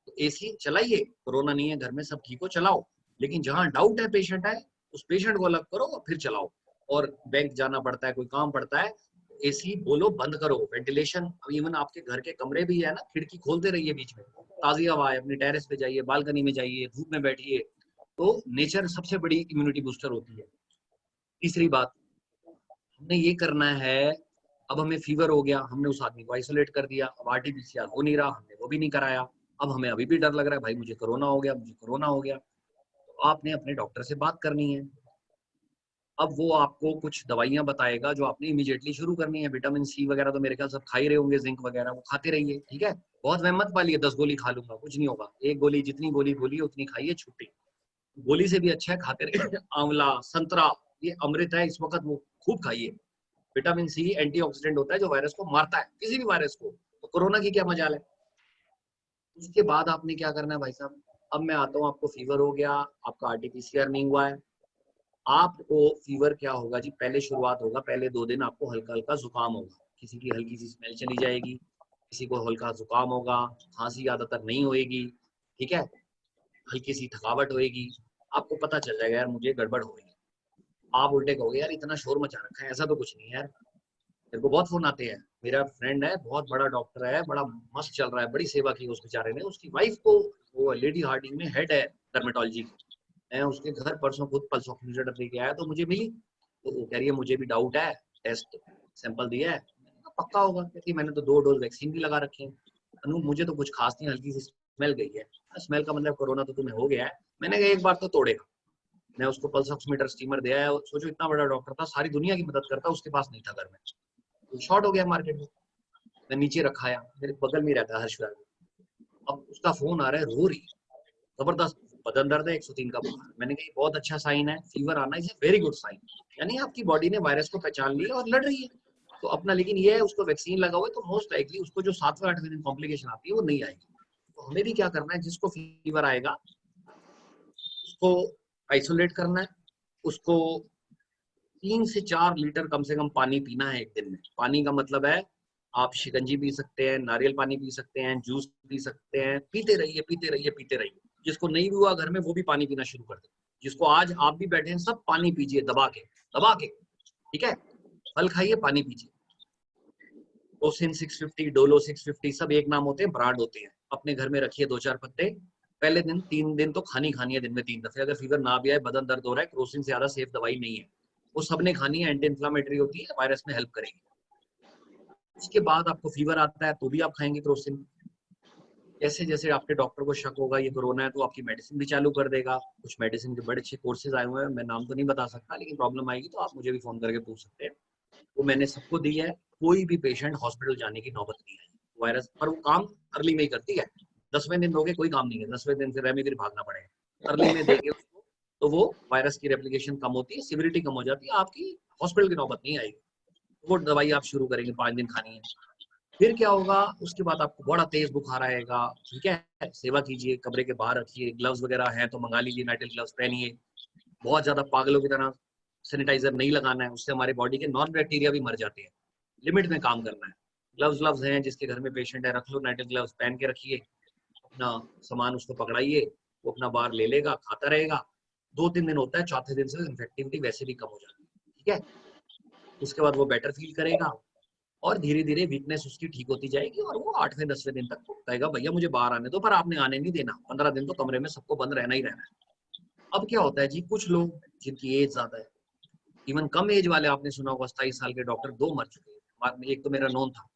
तो एसी चलाइए, कोरोना नहीं है घर में, सब ठीक हो, चलाओ। लेकिन जहां डाउट है, पेशेंट है, उस पेशेंट को अलग करो और फिर चलाओ। और बैंक जाना पड़ता है, कोई काम पड़ता है, एसी बोलो बंद करो। वेंटिलेशन, इवन आपके घर के कमरे भी है ना, खिड़की खोलते रहिए बीच में, ताजी हवा है, अपनी टेरेस पे जाइए, बालकनी में जाइए, धूप में बैठिए, तो नेचर सबसे बड़ी इम्यूनिटी बूस्टर होती है। तीसरी बात, हमने ये करना है, अब हमें फीवर हो गया, हमने उस आदमी को आइसोलेट कर दिया, अब आरटीपीसीआर हो नहीं रहा, हमने वो भी नहीं कराया, अब हमें अभी भी डर लग रहा है भाई मुझे कोरोना हो गया, मुझे कोरोना हो गया। तो आपने अपने डॉक्टर से बात करनी है। अब वो आपको कुछ दवाइयां बताएगा जो आपने इमीडिएटली शुरू करनी है। विटामिन सी वगैरह तो मेरे ख्याल सब खा ही रहे होंगे, जिंक वगैरह वो खाते रहिए, ठीक है। बहुत वहमत वाली है 10 गोली खा लूंगा, कुछ नहीं होगा। एक गोली, जितनी गोली बोली है उतनी खाइए, छुट्टी। गोली से भी अच्छा है खाते रहिए। आंवला, संतरा, ये अमृत है इस वक्त, वो खूब खाइए। विटामिन सी एंटीऑक्सीडेंट होता है जो वायरस को मारता है, किसी भी वायरस को। तो कोरोना की क्या मजाल है। उसके बाद आपने क्या करना है भाई साहब, अब मैं आता हूँ, आपको फीवर हो गया, आपका आरटीपीसीआर नहीं हुआ है, आपको फीवर क्या होगा जी, पहले शुरुआत होगा, पहले 2 दिन आपको हल्का हल्का जुकाम होगा, किसी की हल्की सी स्मेल चली जाएगी, किसी को हल्का जुकाम होगा, खांसी ज्यादातर नहीं होएगी, ठीक है, हल्की सी थकावट होएगी। आपको पता चल जाएगा यार मुझे गड़बड़ हो गई। आप उल्टे कहोगे यार इतना शोर मचा रखा है, ऐसा तो कुछ नहीं है यार। मेरे को बहुत फोन आते हैं, मेरा फ्रेंड है, बहुत बड़ा डॉक्टर है, बड़ा मस्त चल रहा है, बड़ी सेवा की उस बेचारे ने, उसकी वाइफ को, वो लेडी हार्डिंग में हेड है डर्मेटोलॉजी की, मैं उसके घर परसों खुद पल्स ऑक्सीमीटर लेके आया तो मुझे मिली, तो वो कह रही है मुझे भी डाउट है, टेस्ट सैंपल दिया है, मैंने कहा पक्का होगा, कहती मैंने तो 2 डोज वैक्सीन भी लगा रखे हैं, अनु मुझे तो कुछ खास नहीं, हल्की सी स्मेल गई है। स्मेल का मतलब कोरोना तो तुम्हें हो गया है। मैंने कहा एक बार तो तोड़ेगा। मैं उसको पल्स ऑक्सीमीटर स्टीमर दिया है। सोचो इतना बड़ा डॉक्टर था, सारी दुनिया की मदद करता, उसके पास नहीं था घर में, तो शॉर्ट हो गया मार्केट में। मैं नीचे रखाया, मेरे बगल में रहता है हर्षवर्धन, अब उसका फोन आ रहा है, रो रही है, जबरदस्त बदन दर्द है, 103 का बुखार। मैंने कहा बहुत अच्छा साइन है, फीवर आना is a very good sign, यानी आपकी बॉडी ने वायरस को पहचान लिया और लड़ रही है। तो अपना लेकिन ये है, उसको वैक्सीन लगा हुआ है तो मोस्ट लाइकली उसको जो 7वें 8वें दिन कॉम्प्लिकेशन आती है वो नहीं आएगी। तो हमें भी क्या करना है, जिसको फीवर आएगा उसको आइसोलेट करना है, उसको 3 से 4 लीटर कम से कम पानी पीना है एक दिन में। पानी का मतलब है आप शिकंजी पी सकते हैं, नारियल पानी पी सकते हैं, जूस पी सकते हैं, पीते रहिए पीते रहिए पीते रहिए। जिसको नहीं भी हुआ घर में वो भी पानी पीना शुरू कर दे। जिसको आज आप भी बैठे हैं सब पानी पीजिए दबा के, ठीक है। फल खाइए, पानी पीजिए। ओसिन 650, डोलो 650 सब एक नाम होते हैं, ब्रांड होते हैं। अपने घर में रखिए 2-4 पत्ते। पहले दिन 3 दिन तो खानी है दिन में 3 दफे। अगर फीवर ना भी आए, बदन दर्द हो रहा है, क्रोसिन से ज्यादा सेफ दवाई नहीं है, वो सबने खानी है, एंटी इन्फ्लामेटरी होती है, वायरस में हेल्प करेगी। उसके बाद आपको फीवर आता है तो भी आप खाएंगे क्रोसिन। जैसे जैसे आपके डॉक्टर को शक होगा ये कोरोना है तो आपकी मेडिसिन भी चालू कर देगा। कुछ मेडिसिन के बड़े अच्छे कोर्सेज आए हुए हैं, मैं नाम तो नहीं बता सकता, लेकिन प्रॉब्लम आएगी तो आप मुझे भी फोन करके पूछ सकते हैं। वो मैंने सबको दी है, कोई भी पेशेंट हॉस्पिटल जाने की नौबत नहीं है वायरस पर। वो काम अर्ली में ही करती है। 10वें दिन दोगे कोई काम नहीं है, 10वें दिन से रेमडेसिविर भागना पड़ेगा। अर्ली में देंगे उसको तो वो वायरस की रेप्लिकेशन कम होती है, सिविरिटी कम हो जाती है, आपकी हॉस्पिटल की नौबत नहीं आएगी। वो दवाई आप शुरू करेंगे, 5 दिन खानी है। फिर क्या होगा, उसके बाद आपको बड़ा तेज बुखार आएगा, ठीक है। सेवा कीजिए, कमरे के बाहर रखिए, ग्लव्स वगैरह हैं तो मंगा लीजिए, नाइट्रिल ग्लव्स पहनिए। बहुत ज्यादा पागलों की तरह सैनिटाइजर नहीं लगाना है, उससे हमारे बॉडी के नॉन बैक्टीरिया भी मर जाते हैं। लिमिट में काम करना है। ग्लव्स हैं, जिसके घर में पेशेंट है रख लो, नाइट्रिल ग्लव्स पहन के रखिए। अपना सामान उसको पकड़ाइए, वो अपना बार ले लेगा, खाता रहेगा। 2-3 दिन होता है, चौथे दिन से इन्फेक्टिविटी वैसे भी कम हो जाती है, ठीक है। उसके बाद वो बेटर फील करेगा और धीरे धीरे वीकनेस उसकी ठीक होती जाएगी और वो 8वें 10वें दिन तक कहेगा भैया मुझे बाहर आने दो, पर आपने आने नहीं देना। 15 दिन तो कमरे में सबको बंद रहना ही रहना है। अब क्या होता है जी, कुछ लोग जिनकी एज ज्यादा है, इवन कम एज वाले, आपने सुना होगा 27 साल के डॉक्टर 2 मर चुके हैं, एक तो मेरा नोन था।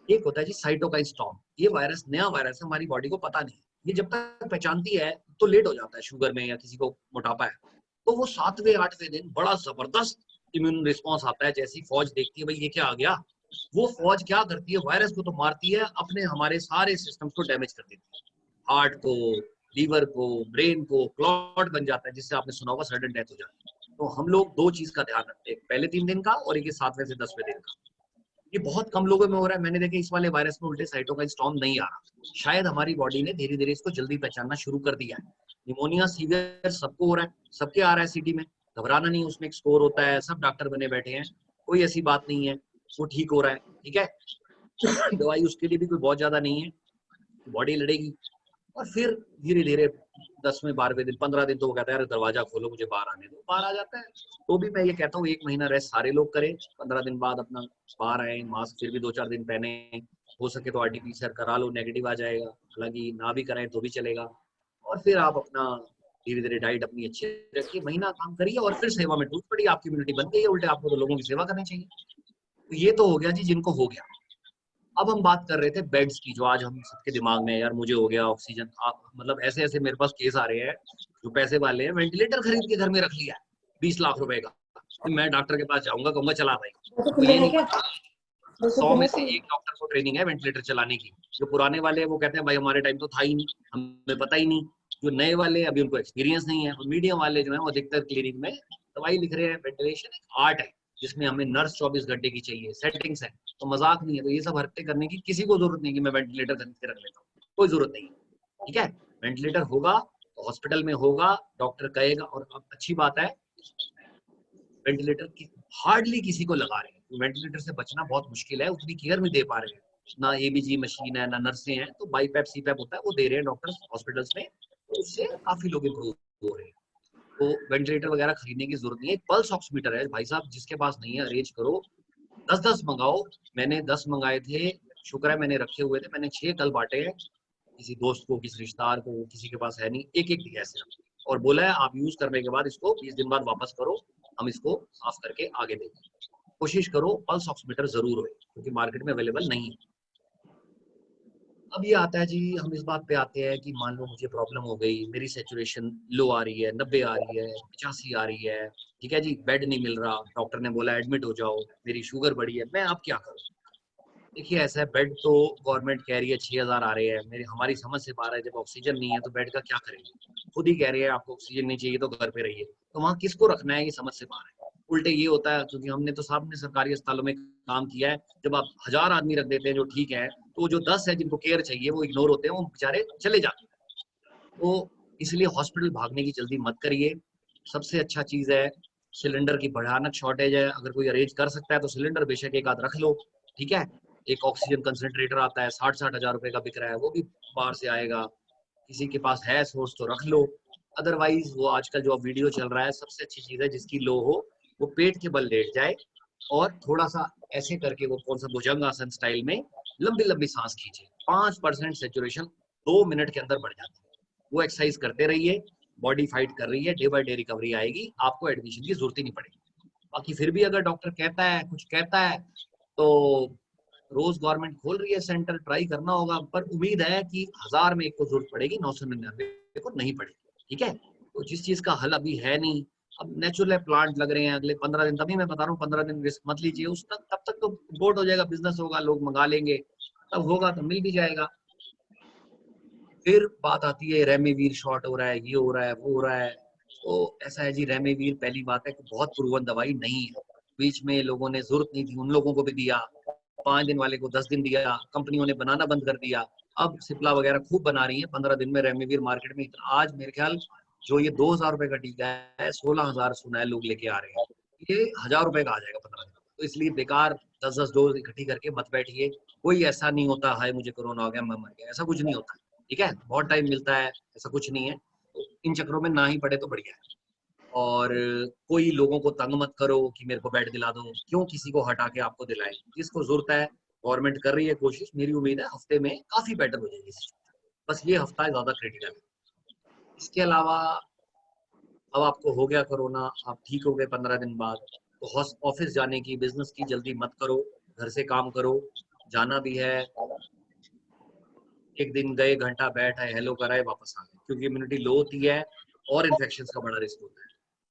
एक होता है जी साइटोकाइन स्टॉर्म। ये वायरस नया वायरस है, हमारी बॉडी को पता नहीं। ये जब तक पहचानती है तो लेट हो जाता है, शुगर में या किसी को मोटापा है तो वो 7वें 8वें दिन बड़ा जबरदस्त इम्यून रिस्पॉन्स आता है। जैसी फौज देखती है भाई ये क्या आ गया, वो फौज क्या करती है, वायरस को तो मारती है, अपने हमारे सारे सिस्टम्स को डैमेज कर देती है। हार्ट को, लीवर को, ब्रेन को, क्लॉट बन जाता है, जिससे आपने सुना होगा सडन डेथ हो जाती है। तो हम लोग 2 चीज का ध्यान रखते हैं, पहले 3 दिन का और एक 7वें से 10वें दिन का। ये बहुत कम लोगों में हो रहा है। मैंने देखा इस वाले वायरस में उल्टे साइटोकाइन स्टॉर्म नहीं आ रहा। शायद हमारी बॉडी ने धीरे धीरे इसको जल्दी पहचानना शुरू कर दिया है। निमोनिया सीवियर सबको हो रहा है, सबके आ रहा है सिटी में, घबराना नहीं, उसमें एक स्कोर होता है, सब डॉक्टर बने बैठे हैं, कोई ऐसी बात नहीं है, वो ठीक हो रहा है, ठीक है। दवाई उसके लिए भी कोई बहुत ज्यादा नहीं है, बॉडी लड़ेगी। और फिर धीरे धीरे 10वें 12वें दिन, 15 दिन तो वो कहता है यार दरवाजा खोलो मुझे बाहर आने दो, बाहर आ जाता है। तो भी मैं ये कहता हूँ 1 महीना रेस्ट सारे लोग करें, 15 दिन बाद अपना बाहर आए, मास्क फिर भी 2-4 दिन पहने, हो सके तो RT-PCR करा लो, नेगेटिव आ जाएगा, हालांकि ना भी कराएं तो भी चलेगा। और फिर आप अपना धीरे धीरे डाइट अपनी अच्छी रखिए, महीना काम करिए और फिर सेवा में टूट पड़िए। आपकी इम्यूनिटी बन गई है, उल्टे आपको तो लोगों की सेवा करनी चाहिए। तो ये तो हो गया जी जिनको हो गया। अब हम बात कर रहे थे बेड्स की, जो आज हम सबके दिमाग में है, यार मुझे हो गया ऑक्सीजन। मतलब ऐसे ऐसे मेरे पास केस आ रहे हैं, जो पैसे वाले हैं, वेंटिलेटर खरीद के घर में रख लिया है 20 लाख रुपए का। तो मैं डॉक्टर के पास जाऊंगा, कहूंगा चला भाई। तो ये नहीं पता 100 में से 1 डॉक्टर को ट्रेनिंग है वेंटिलेटर चलाने की। जो पुराने वाले हैं वो कहते हैं भाई हमारे टाइम तो था ही नहीं, हमें पता ही नहीं। जो नए वाले अभी उनको एक्सपीरियंस नहीं है। और मीडियम वाले जो है वो अधिकतर क्लिनिक में दवाई लिख रहे हैं। वेंटिलेशन एक आर्ट है जिसमें हमें नर्स 24 घंटे की चाहिए, सेटिंग्स है, तो मजाक नहीं है। तो ये सब हरकतें करने की किसी को जरूरत नहीं कि मैं वेंटिलेटर खरीद के रख लेता हूँ, कोई जरूरत नहीं, ठीक है। वेंटिलेटर होगा तो हॉस्पिटल में होगा, डॉक्टर कहेगा। और अब अच्छी बात है, वेंटिलेटर की हार्डली किसी को लगा रहे हैं। वेंटिलेटर से बचना बहुत मुश्किल है, उतनी केयर नहीं दे पा रहे हैं, ना ABG मशीन है, ना नर्सें हैं। तो बाईपैप सीपैप होता है वो दे रहे हैं डॉक्टर्स हॉस्पिटल्स में, तो उससे काफी लोग इम्प्रूव हो रहे हैं। तो वेंटिलेटर वगैरह खरीदने की जरूरत नहीं है। पल्स ऑक्सीमीटर है भाई साहब, जिसके पास नहीं है अरेंज करो, 10-10 मंगाओ। मैंने 10 मंगाए थे, शुक्र है मैंने रखे हुए थे, मैंने 6 कल बांटे हैं, किसी दोस्त को, किसी रिश्तेदार को, किसी के पास है नहीं, एक एक दिया सिर्फ। और बोला है आप यूज करने के बाद इसको 20 दिन बाद वापस करो, हम इसको साफ करके आगे देंगे। कोशिश करो पल्स ऑक्सीमीटर जरूर हो, क्योंकि मार्केट में अवेलेबल नहीं है। अब ये आता है जी, हम इस बात पे आते हैं कि मान लो मुझे प्रॉब्लम हो गई, मेरी सैचुरेशन लो आ रही है, 90 आ रही है, 85 आ रही है, ठीक है जी, बेड नहीं मिल रहा, डॉक्टर ने बोला एडमिट हो जाओ, मेरी शुगर बढ़ी है, मैं अब क्या करूँ? देखिए ऐसा है, बेड तो गवर्नमेंट कह रही है 6000 आ रहे हैं, मेरी हमारी समझ से बाहर है, जब ऑक्सीजन नहीं है तो बेड का क्या करेंगे? खुद ही कह रही है आपको ऑक्सीजन नहीं चाहिए तो घर पे रहिए, तो वहाँ किसको रखना है, ये समझ से बाहर है। उल्टे ये होता है, क्योंकि हमने तो सामने सरकारी अस्पतालों में काम किया है, जब आप 1000 आदमी रख देते हैं जो ठीक है, तो जो 10 है जिनको केयर चाहिए वो इग्नोर होते हैं, वो बेचारे चले जाते हैं। तो इसलिए हॉस्पिटल भागने की जल्दी मत करिए। सबसे अच्छा चीज है, सिलेंडर की भयानक शॉर्टेज है, अगर कोई अरेंज कर सकता है तो सिलेंडर बेशक एक आध रख लो, ठीक है। एक ऑक्सीजन कंसंट्रेटर आता है 60-60 हजार रुपए का बिक रहा है, वो भी बाहर से आएगा, किसी के पास है सोर्स तो रख लो। अदरवाइज वो आजकल जो वीडियो चल रहा है, सबसे अच्छी चीज है जिसकी लो हो वो पेट के बल लेट जाए और थोड़ा सा ऐसे करके, वो कौन सा भुजंग आसन स्टाइल में लंबी लंबी सांस खींचे, 5% सेचुरेशन 2 मिनट के अंदर बढ़ जाती है। वो एक्सरसाइज करते रहिए, बॉडी फाइट कर रही है, डे बाय डे रिकवरी आएगी, आपको एडमिशन की जरूरत ही नहीं पड़ेगी। बाकी फिर भी अगर डॉक्टर कहता है, कुछ कहता है, तो रोज गवर्नमेंट खोल रही है सेंटर, ट्राई करना होगा, पर उम्मीद है कि 1000 में एक को जरूरत पड़ेगी, 999 को नहीं पड़ेगी, ठीक है। तो जिस चीज का हल अभी है नहीं, अब नेचुरल प्लांट लग रहे हैं अगले 15 दिन, तभी मैं बता रहा हूँ 15 दिन रिस्क मत लीजिए, उस तक तब तक तो बोर्ड हो जाएगा, बिजनेस होगा, लोग मंगा लेंगे, तब होगा तो मिल भी जाएगा। फिर बात आती है रेमडेसिविर शॉर्ट हो रहा है, ये हो रहा है, वो हो रहा है। तो ऐसा है जी, रेमडेसिविर पहली बात है कि बहुत प्रूवन दवाई नहीं है। बीच में लोगों ने जरूरत नहीं थी, उन लोगों को भी दिया, 5 दिन वाले को 10 दिन दिया, कंपनियों ने बनाना बंद कर दिया। अब सिप्ला वगैरह खूब बना रही है, 15 दिन में रेमडेसिविर मार्केट में इतना, आज मेरे ख्याल जो ये 2000 रुपए का टीका है, 16,000 सुना है लोग लेके आ रहे हैं, ये 1000 रुपए का आ जाएगा 15 दिन। तो इसलिए बेकार 10-10 डोज इकट्ठी करके मत बैठिए। कोई ऐसा नहीं होता हाय मुझे कोरोना हो गया मैं मर गया, ऐसा कुछ नहीं होता, ठीक है। बहुत टाइम मिलता है, ऐसा कुछ नहीं है, तो इन चक्करों में ना ही पड़े तो बढ़िया है। और कोई लोगों को तंग मत करो कि मेरे को बेड दिला दो, क्यों किसी को हटा के आपको दिलाएं, जिसको जरूरत है। गवर्नमेंट कर रही है कोशिश, मेरी उम्मीद है हफ्ते में काफी बेटर हो जाएगी, बस ये हफ्ता ज्यादा क्रिटिकल है। इसके अलावा अब आपको हो गया कोरोना, आप ठीक हो गए 15 दिन बाद, तो ऑफिस जाने की, बिजनेस की जल्दी मत करो, घर से काम करो। जाना भी है, एक दिन गए, घंटा बैठ आए, हेलो कराए, वापस आ गए, क्योंकि इम्यूनिटी लो होती है और इन्फेक्शन का बड़ा रिस्क होता है।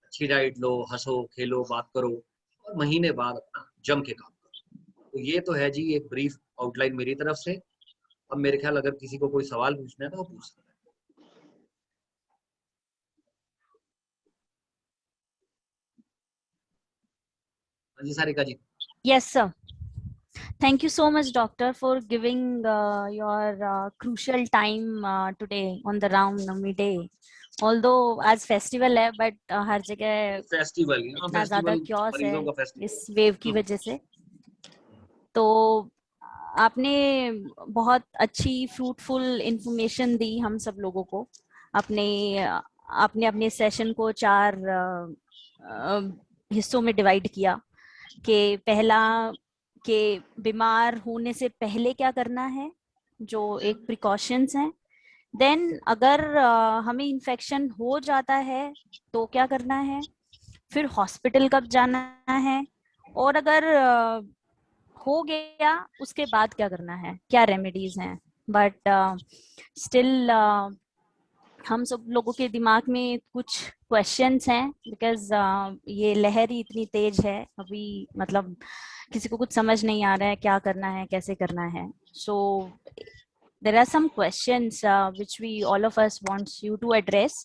अच्छी डाइट लो, हंसो खेलो, बात करो, और महीने बाद अपना जम के काम करो। तो ये तो है जी एक ब्रीफ आउटलाइन मेरी तरफ से। अब मेरे ख्याल अगर किसी को कोई सवाल पूछना है तो वो पूछ सकता है। हाँ जी सारिका जी। Yes, sir. Thank you so much, doctor, for giving your crucial time today on the Ram day. Although आज फेस्टिवल है, बट हर जगह फेस्टिवल, इतना ज्यादा क्योस है मरीजों का फेस्टिवल। इस वेव की वजह से, तो आपने बहुत अच्छी फ्रूटफुल इंफॉर्मेशन दी हम सब लोगों को। अपने आपने अपने सेशन को 4 हिस्सों में डिवाइड किया कि पहला, कि बीमार होने से पहले क्या करना है, जो एक प्रिकॉशंस हैं। देन अगर हमें इन्फेक्शन हो जाता है तो क्या करना है, फिर हॉस्पिटल कब जाना है, और अगर हो गया उसके बाद क्या करना है, क्या रेमेडीज हैं। बट स्टिल हम सब लोगों के दिमाग में कुछ क्वेश्चंस हैं, बिकॉज ये लहर ही इतनी तेज है अभी, मतलब किसी को कुछ समझ नहीं आ रहा है क्या करना है, कैसे करना है। सो there are some questions which we all of us wants you to address,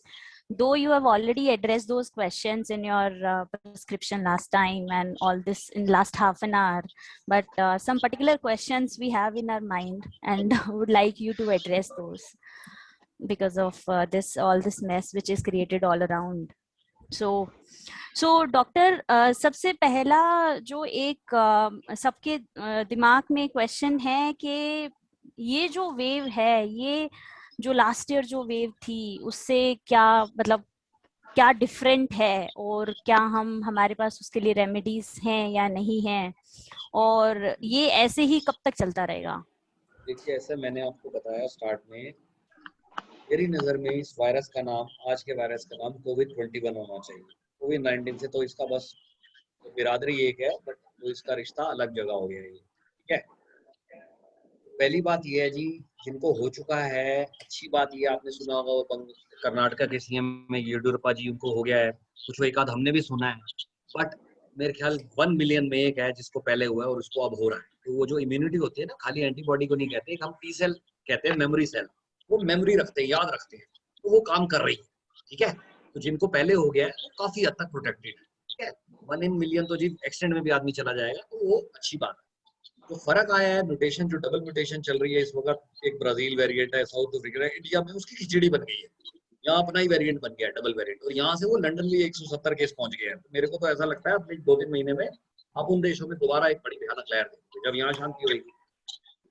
though you have already addressed those questions in your prescription last time and all this in last half an hour, but some particular questions we have in our mind and would like you to address those because of this all this mess which is created all around. So doctor, सबसे पहला जो एक सबके दिमाग में question है कि ये जो वेव है, ये जो लास्ट ईयर जो वेव थी उससे क्या मतलब क्या डिफरेंट है, और क्या हमारे पास उसके लिए रेमेडीज हैं या नहीं हैं, और ये ऐसे ही कब तक चलता रहेगा? देखिए ऐसे मैंने आपको बताया स्टार्ट में, मेरी नज़र में इस वायरस का नाम, आज के वायरस का नाम कोविड-21 होना चाहिए। कोविड-19 से तो इसका बस बिरादरी एक है, बट तो इसका रिश्ता अलग जगह हो गया है, ठीक है। पहली बात ये है जी, जिनको हो चुका है, अच्छी बात ये आपने सुना होगा वो कर्नाटका के सीएम में येडियुरप्पा जी, उनको हो गया है, कुछ एक आध हमने भी सुना है, बट मेरे ख्याल 1 मिलियन में एक है जिसको पहले हुआ है और उसको अब हो रहा है। तो वो जो इम्यूनिटी होती है ना, खाली एंटीबॉडी को नहीं कहते, हम टी सेल कहते हैं, मेमोरी सेल, वो मेमोरी रखते हैं, याद रखते हैं, तो वो काम कर रही है, ठीक है। तो जिनको पहले हो गया है वो काफी हद तक प्रोटेक्टेड है, ठीक है। 1 इन मिलियन तो जी एक्सटेंड में भी आदमी चला जाएगा, तो वो अच्छी बात है। तो फर्क आया है म्यूटेशन, जो डबल म्यूटेशन चल रही है इस वक्त, एक ब्राजील वेरिएंट है, साउथ अफ्रीका है, इंडिया में उसकी खिचड़ी बन गई है, यहाँ अपना ही वेरिएंट बन गया है, डबल वेरिएंट, और यहाँ से वो लंदन भी 170 केस पहुंच गए हैं। तो मेरे को तो ऐसा लगता है अपने 2-3 महीने में आप उन देशों में दोबारा एक बड़ी भयानक लहर देंगे जब यहाँ शांति होगी।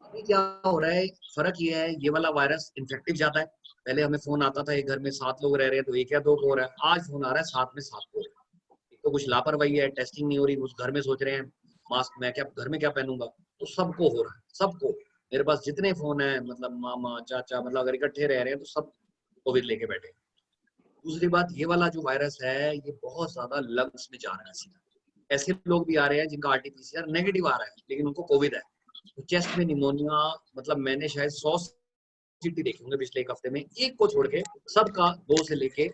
अभी क्या हो रहा है, फर्क ये है, ये वाला वायरस इन्फेक्टिव ज्यादा है। पहले हमें फोन आता था एक घर में 7 लोग रह रहे हैं तो 1 या 2 को हो रहा है, आज फोन आ रहा है 7 में 7 को। तो कुछ लापरवाही है, टेस्टिंग नहीं हो रही, उस घर में सोच रहे हैं मास्क मैं क्या घर में क्या पहनूंगा, तो सबको हो रहा है, सबको। मेरे पास जितने फोन है, मतलब मामा चाचा, मतलब अगर इकट्ठे रह रहे हैं तो सब कोविड लेके बैठे। दूसरी बात, ये वाला जो वायरस है ये बहुत ज्यादा लंग्स में जा रहा है सीधा। ऐसे लोग भी आ रहे हैं जिनका आरटीपीसीआर नेगेटिव आ रहा है लेकिन उनको कोविड है। तो चेस्ट में निमोनिया, मतलब मैंने शायद 100 सीटी देखे होंगे पिछले 1 हफ्ते में, एक को छोड़ के सबका 2 से लेके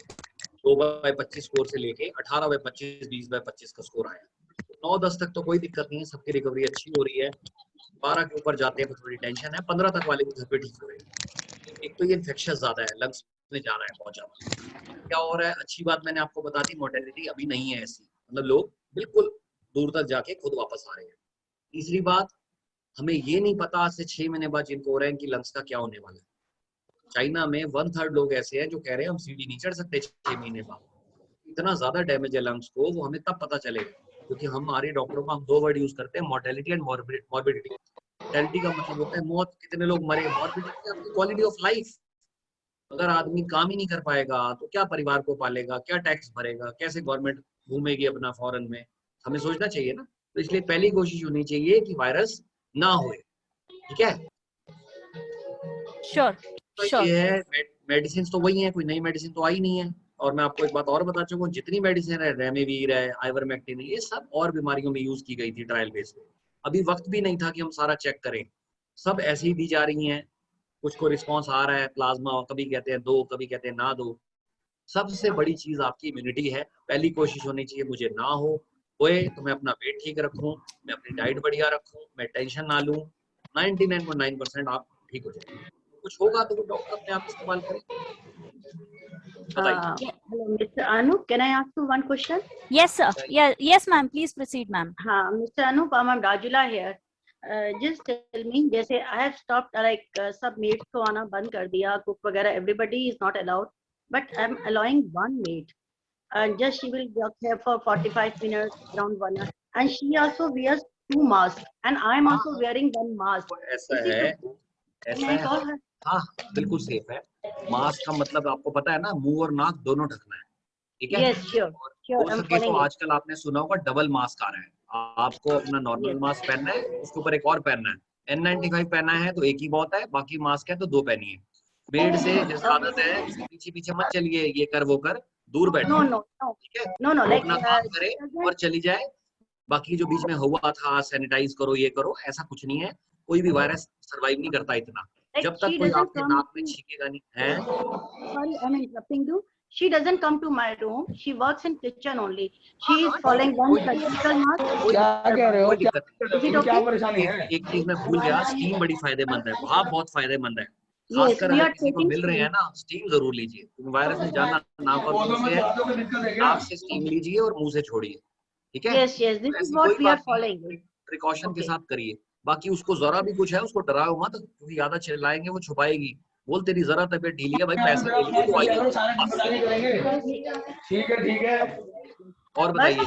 2/25 स्कोर से लेके 18/25, 20/25 का स्कोर आया। 9-10 तक तो कोई दिक्कत नहीं है, सबकी रिकवरी अच्छी हो रही है। 12 के ऊपर जाते हैं तो थोड़ी टेंशन है, 15 तक वाले भी घर पे ठीक हो रहे हैं। एक तो ये इन्फेक्शन ज्यादा है, लंग्स में जा रहा है बहुत ज्यादा। क्या हो रहा है, अच्छी बात मैंने आपको बता दी, मोर्टेलिटी अभी नहीं है ऐसी, मतलब लोग बिल्कुल दूर तक जाके खुद वापस आ रहे हैं। तीसरी बात, हमें ये नहीं पता आज से 6 महीने बाद जिनको हो रहा है इनकी लंग्स का क्या होने वाला है। चाइना में 1/3 लोग ऐसे हैं जो कह रहे हैं हम सीढ़ी नहीं चढ़ सकते 6 महीने बाद। इतना ज्यादा डैमेज है लंग्स को, वो हमें तब पता चलेगा, क्योंकि हमारे डॉक्टरों का हम 2 वर्ड यूज करते हैं, मोर्टेलिटी एंड मॉर्बिडिटी। मोर्टेलिटी का मतलब होता है मौत, कितने लोग मरे। मॉर्बिडिटी आपकी क्वालिटी ऑफ लाइफ। अगर आदमी काम ही नहीं कर पाएगा तो क्या परिवार को पालेगा, क्या टैक्स भरेगा, कैसे गवर्नमेंट घूमेगी अपना फॉरेन में, हमें सोचना चाहिए ना। तो इसलिए पहली कोशिश होनी चाहिए कि वायरस ना होए, ठीक है। श्योर तो श्योर। ये है, मेडिसिन तो वही है, कोई नई मेडिसिन तो आई नहीं है। और मैं आपको एक बात और बता चुका हूँ, जितनी मेडिसिन है, रेमडेसिविर है, आइवरमेक्टिन है, ये सब और बीमारियों में यूज की गई थी ट्रायल बेस पे। अभी वक्त भी नहीं था कि हम सारा चेक करें, सब ऐसी ही दी जा रही हैं। कुछ को रिस्पॉन्स आ रहा है, प्लाज्मा कभी कहते हैं दो, कभी कहते हैं ना दो। सबसे बड़ी चीज आपकी इम्यूनिटी है। पहली कोशिश होनी चाहिए मुझे ना होए तो मैं अपना वेट ठीक रखूं, मैं अपनी डाइट बढ़िया रखूं, मैं टेंशन ना लूं। 99.9% आप ठीक हो जाएंगे। कुछ होगा तो वो डॉक्टर अपने आप इस्तेमाल करें। बताइए। Hello, Mr. Anup. Can I ask you one question? Yes sir. Yes ma'am, please proceed ma'am. हाँ, Mr. Anup, I'm Rajula here. Just tell me, जैसे I have stopped सब maid को आना बंद कर दिया, cook वगैरह, everybody is not allowed, but I'm allowing one maid. Just she will work here for 45 minutes, around 1 hour, and she also wears 2 masks, and I'm also wearing 1 mask. ऐसा है, ऐसा है, हाँ बिल्कुल सेफ है। मास्क का मतलब आपको पता है ना, मुंह और नाक दोनों ढकना है, ठीक है। Yes, sure. हो सके तो आजकल आपने सुना होगा डबल मास्क आ रहा है। आपको अपना नॉर्मल मास्क पहनना है, उसके ऊपर एक और पहनना है। N95 पहनना है तो एक ही बहुत है, बाकी मास्क है तो 2 पहनिए। बेड से जैसे आदत है उसके पीछे पीछे मत चलिए, ये कर वो कर, दूर बैठो, ठीक है। No, अपना काम करे और चली जाए। बाकी जो बीच में हुआ था, सैनिटाइज करो, ये करो, ऐसा कुछ नहीं है। कोई भी वायरस सरवाइव नहीं करता इतना, जब तक कोई आपके नाक में छींकेगा नहीं है। Sorry, I'm interrupting you. She doesn't come to my room. She works in kitchen only. She is following one surgical mask. क्या कह रहे हो, कोई दिक्कत नहीं। क्या परेशानी है? एक चीज मैं भूल गया, स्टीम बड़ी फायदेमंद है, भाप बहुत फायदेमंद है। खासकर अगर किसी को मिल रहे हैं ना, स्टीम जरूर लीजिए। वायरस ने जाना नाक और मुंह से है, नाक से स्टीम लीजिए और मुंह से छोड़िए, ठीक है। Yes, yes. This is what we are following. Precaution के साथ करिए। बाकी उसको जरा भी कुछ है उसको डराओ मत, क्योंकि ज्यादा चिल्लाएंगे वो छुपाएगी। बोल तेरी जरा तबीयत ढीली है भाई, पैसे ले लिए तो आइए। ठीक है, ठीक है। और बताइए।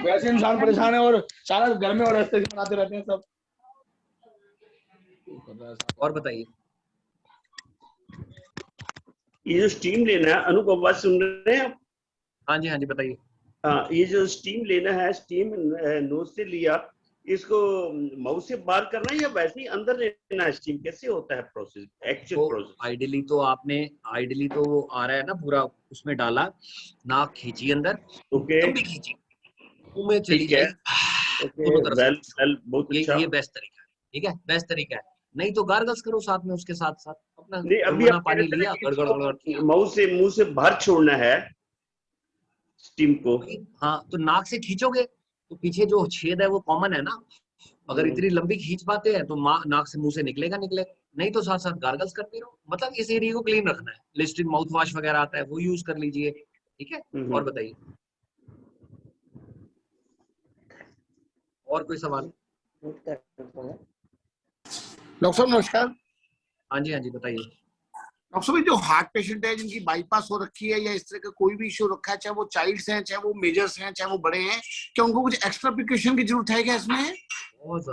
वैसे इंसान परेशान है और सारा घर में और रास्ते से बनाते रहते हैं सब। और बताइए। ये जो स्टीम लेना है, अनूप आवाज सुन रहे हैं आप? हाँ जी, हाँ जी, बताइए। हाँ, ये जो स्टीम लेना है, स्टीम नोज से लिया, इसको माउथ से बाहर करना है या वैसे ही अंदर लेना है? स्टीम कैसे होता है प्रोसेस, एक्चुअल प्रोसेस? आइडियली तो आ रहा है ना पूरा, उसमें डाला, नाक खींची अंदर, ओके, भी खींची, मुंह में चली जाए। ओके, वेल बहुत अच्छा। ये बेस्ट तरीका है, ठीक है, बेस्ट तरीका है। नहीं तो गार्गल्स करो साथ में, उसके साथ साथ अपना नहीं, अभी गुनगुना आप कह पानी रहे थे लिया, ना कि गड़गड़ गड़गड़ किया। मुंह से बाहर छोड़ना है स्टीम को। हाँ, तो नाक से खींचोगे तो पीछे जो छेद है वो कॉमन है ना, अगर इतनी लंबी खींच पाते हैं तो नाक से मुंह से निकलेगा निकलेगा, नहीं तो साथ साथ गार्गल्स करते रहो। मतलब इस एरिया को क्लीन रखना है। लिस्ट्रीन माउथ वॉश वगैरह आता है वो यूज कर लीजिए, ठीक है। और बताइए, और कोई सवाल? डॉक्टर साहब नमस्कार। हाँ जी, हाँ जी, बताइए। डॉक्टर साहब, जो हार्ट पेशेंट है जिनकी बाईपास हो रखी है या इस तरह का कोई भी इश्यू रखा है, चाहे वो चाइल्ड्स हैं, चाहे वो मेजर्स हैं, चाहे वो बड़े हैं, क्या उनको कुछ एक्स्ट्रा प्रिकॉशन की जरूरत है क्या इसमें? बहुत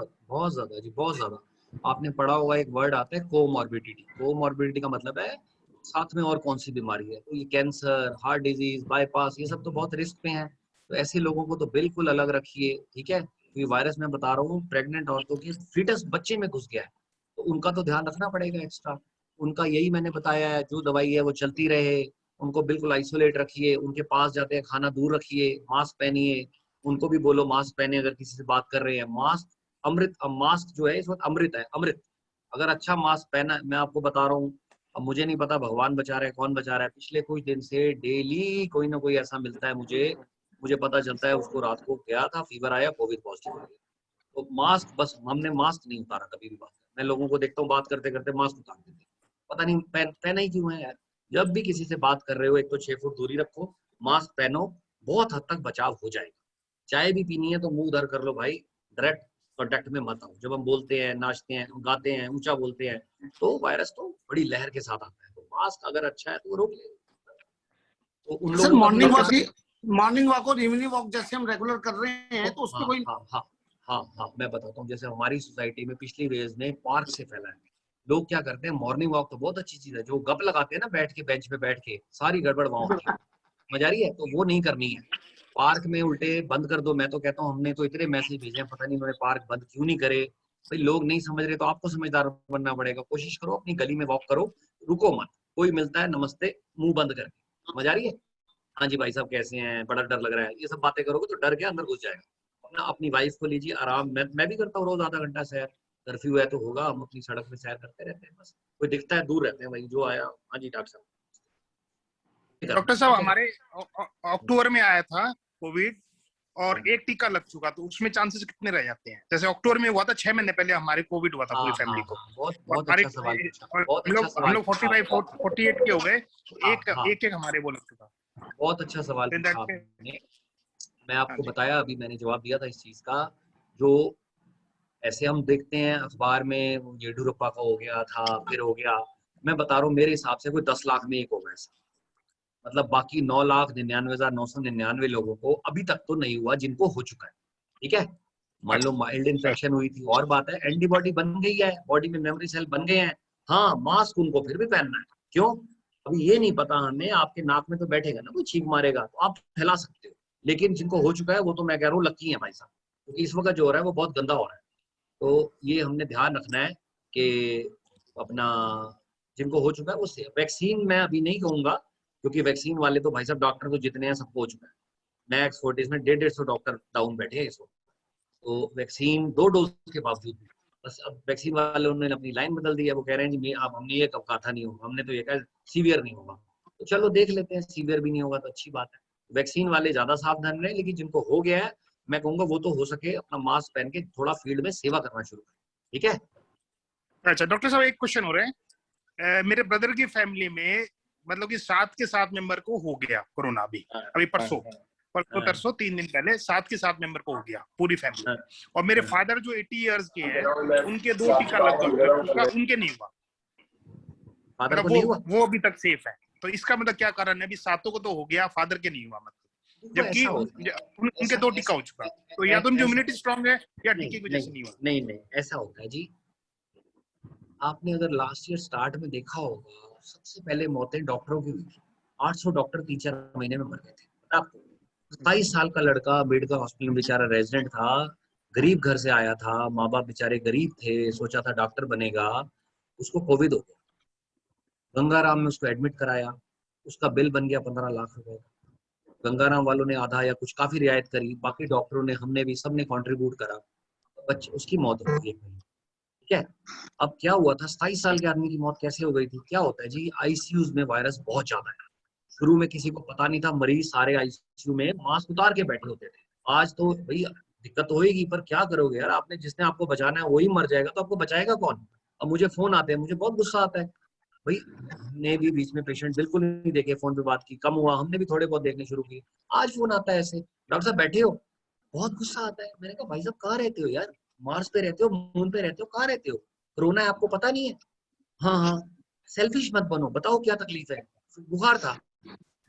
ज्यादा जी, बहुत ज्यादा। आपने पढ़ा होगा एक वर्ड आता है कोमॉर्बिडिटी। कोमॉर्बिडिटी का मतलब है साथ में और कौन सी बीमारी है। तो ये कैंसर, हार्ट डिजीज, बाईपास, ये सब तो बहुत रिस्क पे हैं। तो ऐसे लोगों को तो बिल्कुल अलग रखिए, ठीक है। तो ये वायरस मैं बता रहा हूँ प्रेग्नेंट औरतों की फीटस बच्चे में घुस गया है, तो उनका तो ध्यान रखना पड़ेगा एक्स्ट्रा। उनका यही मैंने बताया है, जो दवाई है वो चलती रहे, उनको बिल्कुल आइसोलेट रखिए, उनके पास जाते हैं खाना दूर रखिए, मास्क पहनिए, उनको भी बोलो मास्क पहने अगर किसी से बात कर रहे हैं। मास्क अमृत, अब मास्क जो है इस वक्त अमृत है, अमृत। अगर अच्छा मास्क पहना, मैं आपको बता रहा हूँ, अब मुझे नहीं पता भगवान बचा रहा है कौन बचा रहा है, पिछले कुछ दिन से डेली कोई ना कोई ऐसा मिलता है मुझे, मुझे पता चलता है उसको रात को गया था, फीवर आया, कोविड पॉजिटिव हो गया। तो मास्क, बस हमने मास्क नहीं उतारा कभी भी। बात मैं लोगों को देखता हूँ बात करते करते मास्क उतार देते हैं, पता नहीं पहना ही क्यों है यार। जब भी किसी से बात कर रहे हो, एक तो 6 फुट दूरी रखो, मास्क पहनो, बहुत हद तक बचाव हो जाएगा। चाय भी पीनी है तो मुंह उधर कर लो भाई, डायरेक्ट कांटेक्ट में मत आओ। जब हम बोलते हैं, नाचते हैं, गाते हैं, ऊंचा बोलते हैं, तो वायरस तो बड़ी लहर के साथ आता है। तो मास्क अगर अच्छा है तो वो रोक ले। तो उन सर, लोगों मॉर्निंग वॉक और इवनिंग वॉक जैसे हम रेगुलर कर रहे हैं तो उसमें कोई हाँ, मैं बताता हूँ। जैसे हमारी सोसाइटी में पिछली वेव ने पार्क से फैला है। लोग क्या करते हैं, मॉर्निंग वॉक तो बहुत अच्छी चीज है, जो गप लगाते हैं ना बैठ के, बेंच पे बैठ के, सारी गड़बड़ वहां होती है, मजा आ रही है, तो वो नहीं करनी है। पार्क में उल्टे बंद कर दो। मैं तो कहता हूँ, हमने तो इतने मैसेज भेजे हैं, पता नहीं उन्होंने पार्क बंद क्यों नहीं करे। भाई लोग नहीं समझ रहे तो आपको समझदार बनना पड़ेगा। कोशिश करो अपनी गली में वॉक करो, रुको मत। कोई मिलता है नमस्ते, मुंह बंद करके, मजा आ रही है। हाँ जी भाई साहब कैसे हैं, बड़ा डर लग रहा है, ये सब बातें करोगे तो डर के अंदर घुस जाएगा। अपना अपनी वाइफ को लीजिए आराम। मैं भी करता हूँ रोज आधा घंटा सैर। कर्फ्यू है तो होगा, हम अपनी सड़क में सैर करते रहते हैं। बस कोई दिखता है दूर रहते हैं भाई, जो आया। हाँ जी डॉक्टर साहब। डॉक्टर साहब, हमारे अक्टूबर में आया था कोविड और एक टीका लग चुका, तो उसमें चांसेस कितने रह जाते हैं? जैसे अक्टूबर में हुआ था, 6 महीने पहले हमारे कोविड हुआ था पूरी फैमिली को। बहुत अच्छा सवाल पूछा, बहुत अच्छा हम सवाल लोग 45 48 के हो गए, तो एक हमारे वो लग चुका। बहुत अच्छा सवाल पूछा आपने। मैं आपको बताया, अभी मैंने जवाब दिया था इस चीज का। जो ऐसे हम देखते हैं अखबार में, येडुरप्पा का हो गया था, फिर हो गया, मैं बता रहा हूँ मेरे हिसाब से कोई 10 लाख में एक होगा ऐसा। मतलब बाकी 9,99,999 लोगों को अभी तक तो नहीं हुआ जिनको हो चुका है, ठीक है। मान लो माइल्ड इन्फेक्शन हुई थी और बात है, एंटीबॉडी बन गई है, बॉडी में मेमोरी सेल बन गए हैं। हाँ, मास्क उनको फिर भी पहनना है। क्यों? अभी ये नहीं पता हमें, आपके नाक में तो बैठेगा ना कोई, छींक मारेगा तो आप फैला सकते हो। लेकिन जिनको हो चुका है वो तो मैं कह रहा हूँ लकी है भाई साहब, क्योंकि इस वक्त जो हो रहा है वो बहुत गंदा हो रहा है। तो ये हमने ध्यान रखना है कि अपना, जिनको हो चुका है उससे वैक्सीन मैं अभी नहीं कहूंगा, क्योंकि वैक्सीन वाले तो भाई साहब डॉक्टर तो जितने हैं सबको हो चुका है। मैक्स फोर्टिस में 150 डॉक्टर डाउन बैठे हैं इस वक्त। तो वैक्सीन 2 डोज के बावजूद भी, बस अब वैक्सीन वाले उन्होंने अपनी लाइन बदल दी है। वो कह रहे हैं जी अब हमने ये कब कहा था नहीं होगा, हमने तो ये कहा सीवियर नहीं होगा। तो चलो देख लेते हैं, सीवियर भी नहीं होगा तो अच्छी बात है। वैक्सीन वाले ज्यादा सावधान रहे, लेकिन जिनको हो गया है मैं कहूंगा वो तो हो सके अपना मास्क पहन के थोड़ा फील्ड में सेवा करना शुरू करें, ठीक है। अच्छा डॉक्टर साहब, एक क्वेश्चन हो रहे हैं। मेरे ब्रदर की फैमिली में मतलब कि 7 के 7 मेंबर को हो गया कोरोना अभी परसों 3 दिन पहले 7 के 7 मेंबर को हो गया पूरी फैमिली में। और मेरे फादर जो 80 इयर्स के हैं, उनके 2 टीका लग गया, उनके नहीं हुआ। मतलब वो अभी तक सेफ है। तो इसका मतलब क्या कारण है? अभी 7 को तो हो गया, फादर के नहीं हुआ, मतलब जबकि उनके 2 टीका हो चुका। तो या तो उनकी इम्यूनिटी स्ट्रांग है या टीके की वजह से नहीं हुआ। नहीं, ऐसा होता है जी। आपने अगर लास्ट ईयर स्टार्ट में देखा होगा, सबसे पहले मौतें डॉक्टरों की हुई थी। 800 डॉक्टर 3-4 महीने में मर गए थे। आपको 27 साल का लड़का अम्बेडकर हॉस्पिटल में बेचारा रेजिडेंट था, गरीब घर से आया था, माँ बाप बेचारे गरीब थे, सोचा था डॉक्टर बनेगा, उसको कोविड हो गया। गंगाराम में उसको एडमिट कराया, उसका बिल बन गया 15 लाख रुपए। गंगाराम वालों ने आधा या कुछ काफी रियायत करी, बाकी डॉक्टरों ने, हमने भी, सबने कंट्रीब्यूट करा, बच्चे उसकी मौत हो गई। ठीक है। अब क्या हुआ था, 27 साल के आदमी की मौत कैसे हो गई थी? क्या होता है जी, आईसीयूज में वायरस बहुत ज्यादा है। शुरू में किसी को पता नहीं था, मरीज सारे आईसीयू में मास्क उतार के बैठे होते थे। आज तो भाई दिक्कत तो होगी, पर क्या करोगे यार, आपने जिसने आपको बचाना है वही मर जाएगा, तो आपको बचाएगा कौन? अब मुझे फोन आते हैं, मुझे बहुत गुस्सा आता है भाई। हमने भी बीच में पेशेंट बिल्कुल नहीं देखे, फोन पे बात की, कम हुआ, हमने भी थोड़े बहुत देखने शुरू किए। आज फोन आता है ऐसे, डॉक्टर साहब बैठे हो, बहुत गुस्सा आता है। मैंने कहा भाई साहब कहाँ रहते हो यार, मार्स पे रहते हो, मून पे रहते हो, कहाँ रहते हो? कोरोना है आपको पता नहीं है? हाँ हाँ, सेल्फिश मत बनो, बताओ क्या तकलीफ है? बुखार था।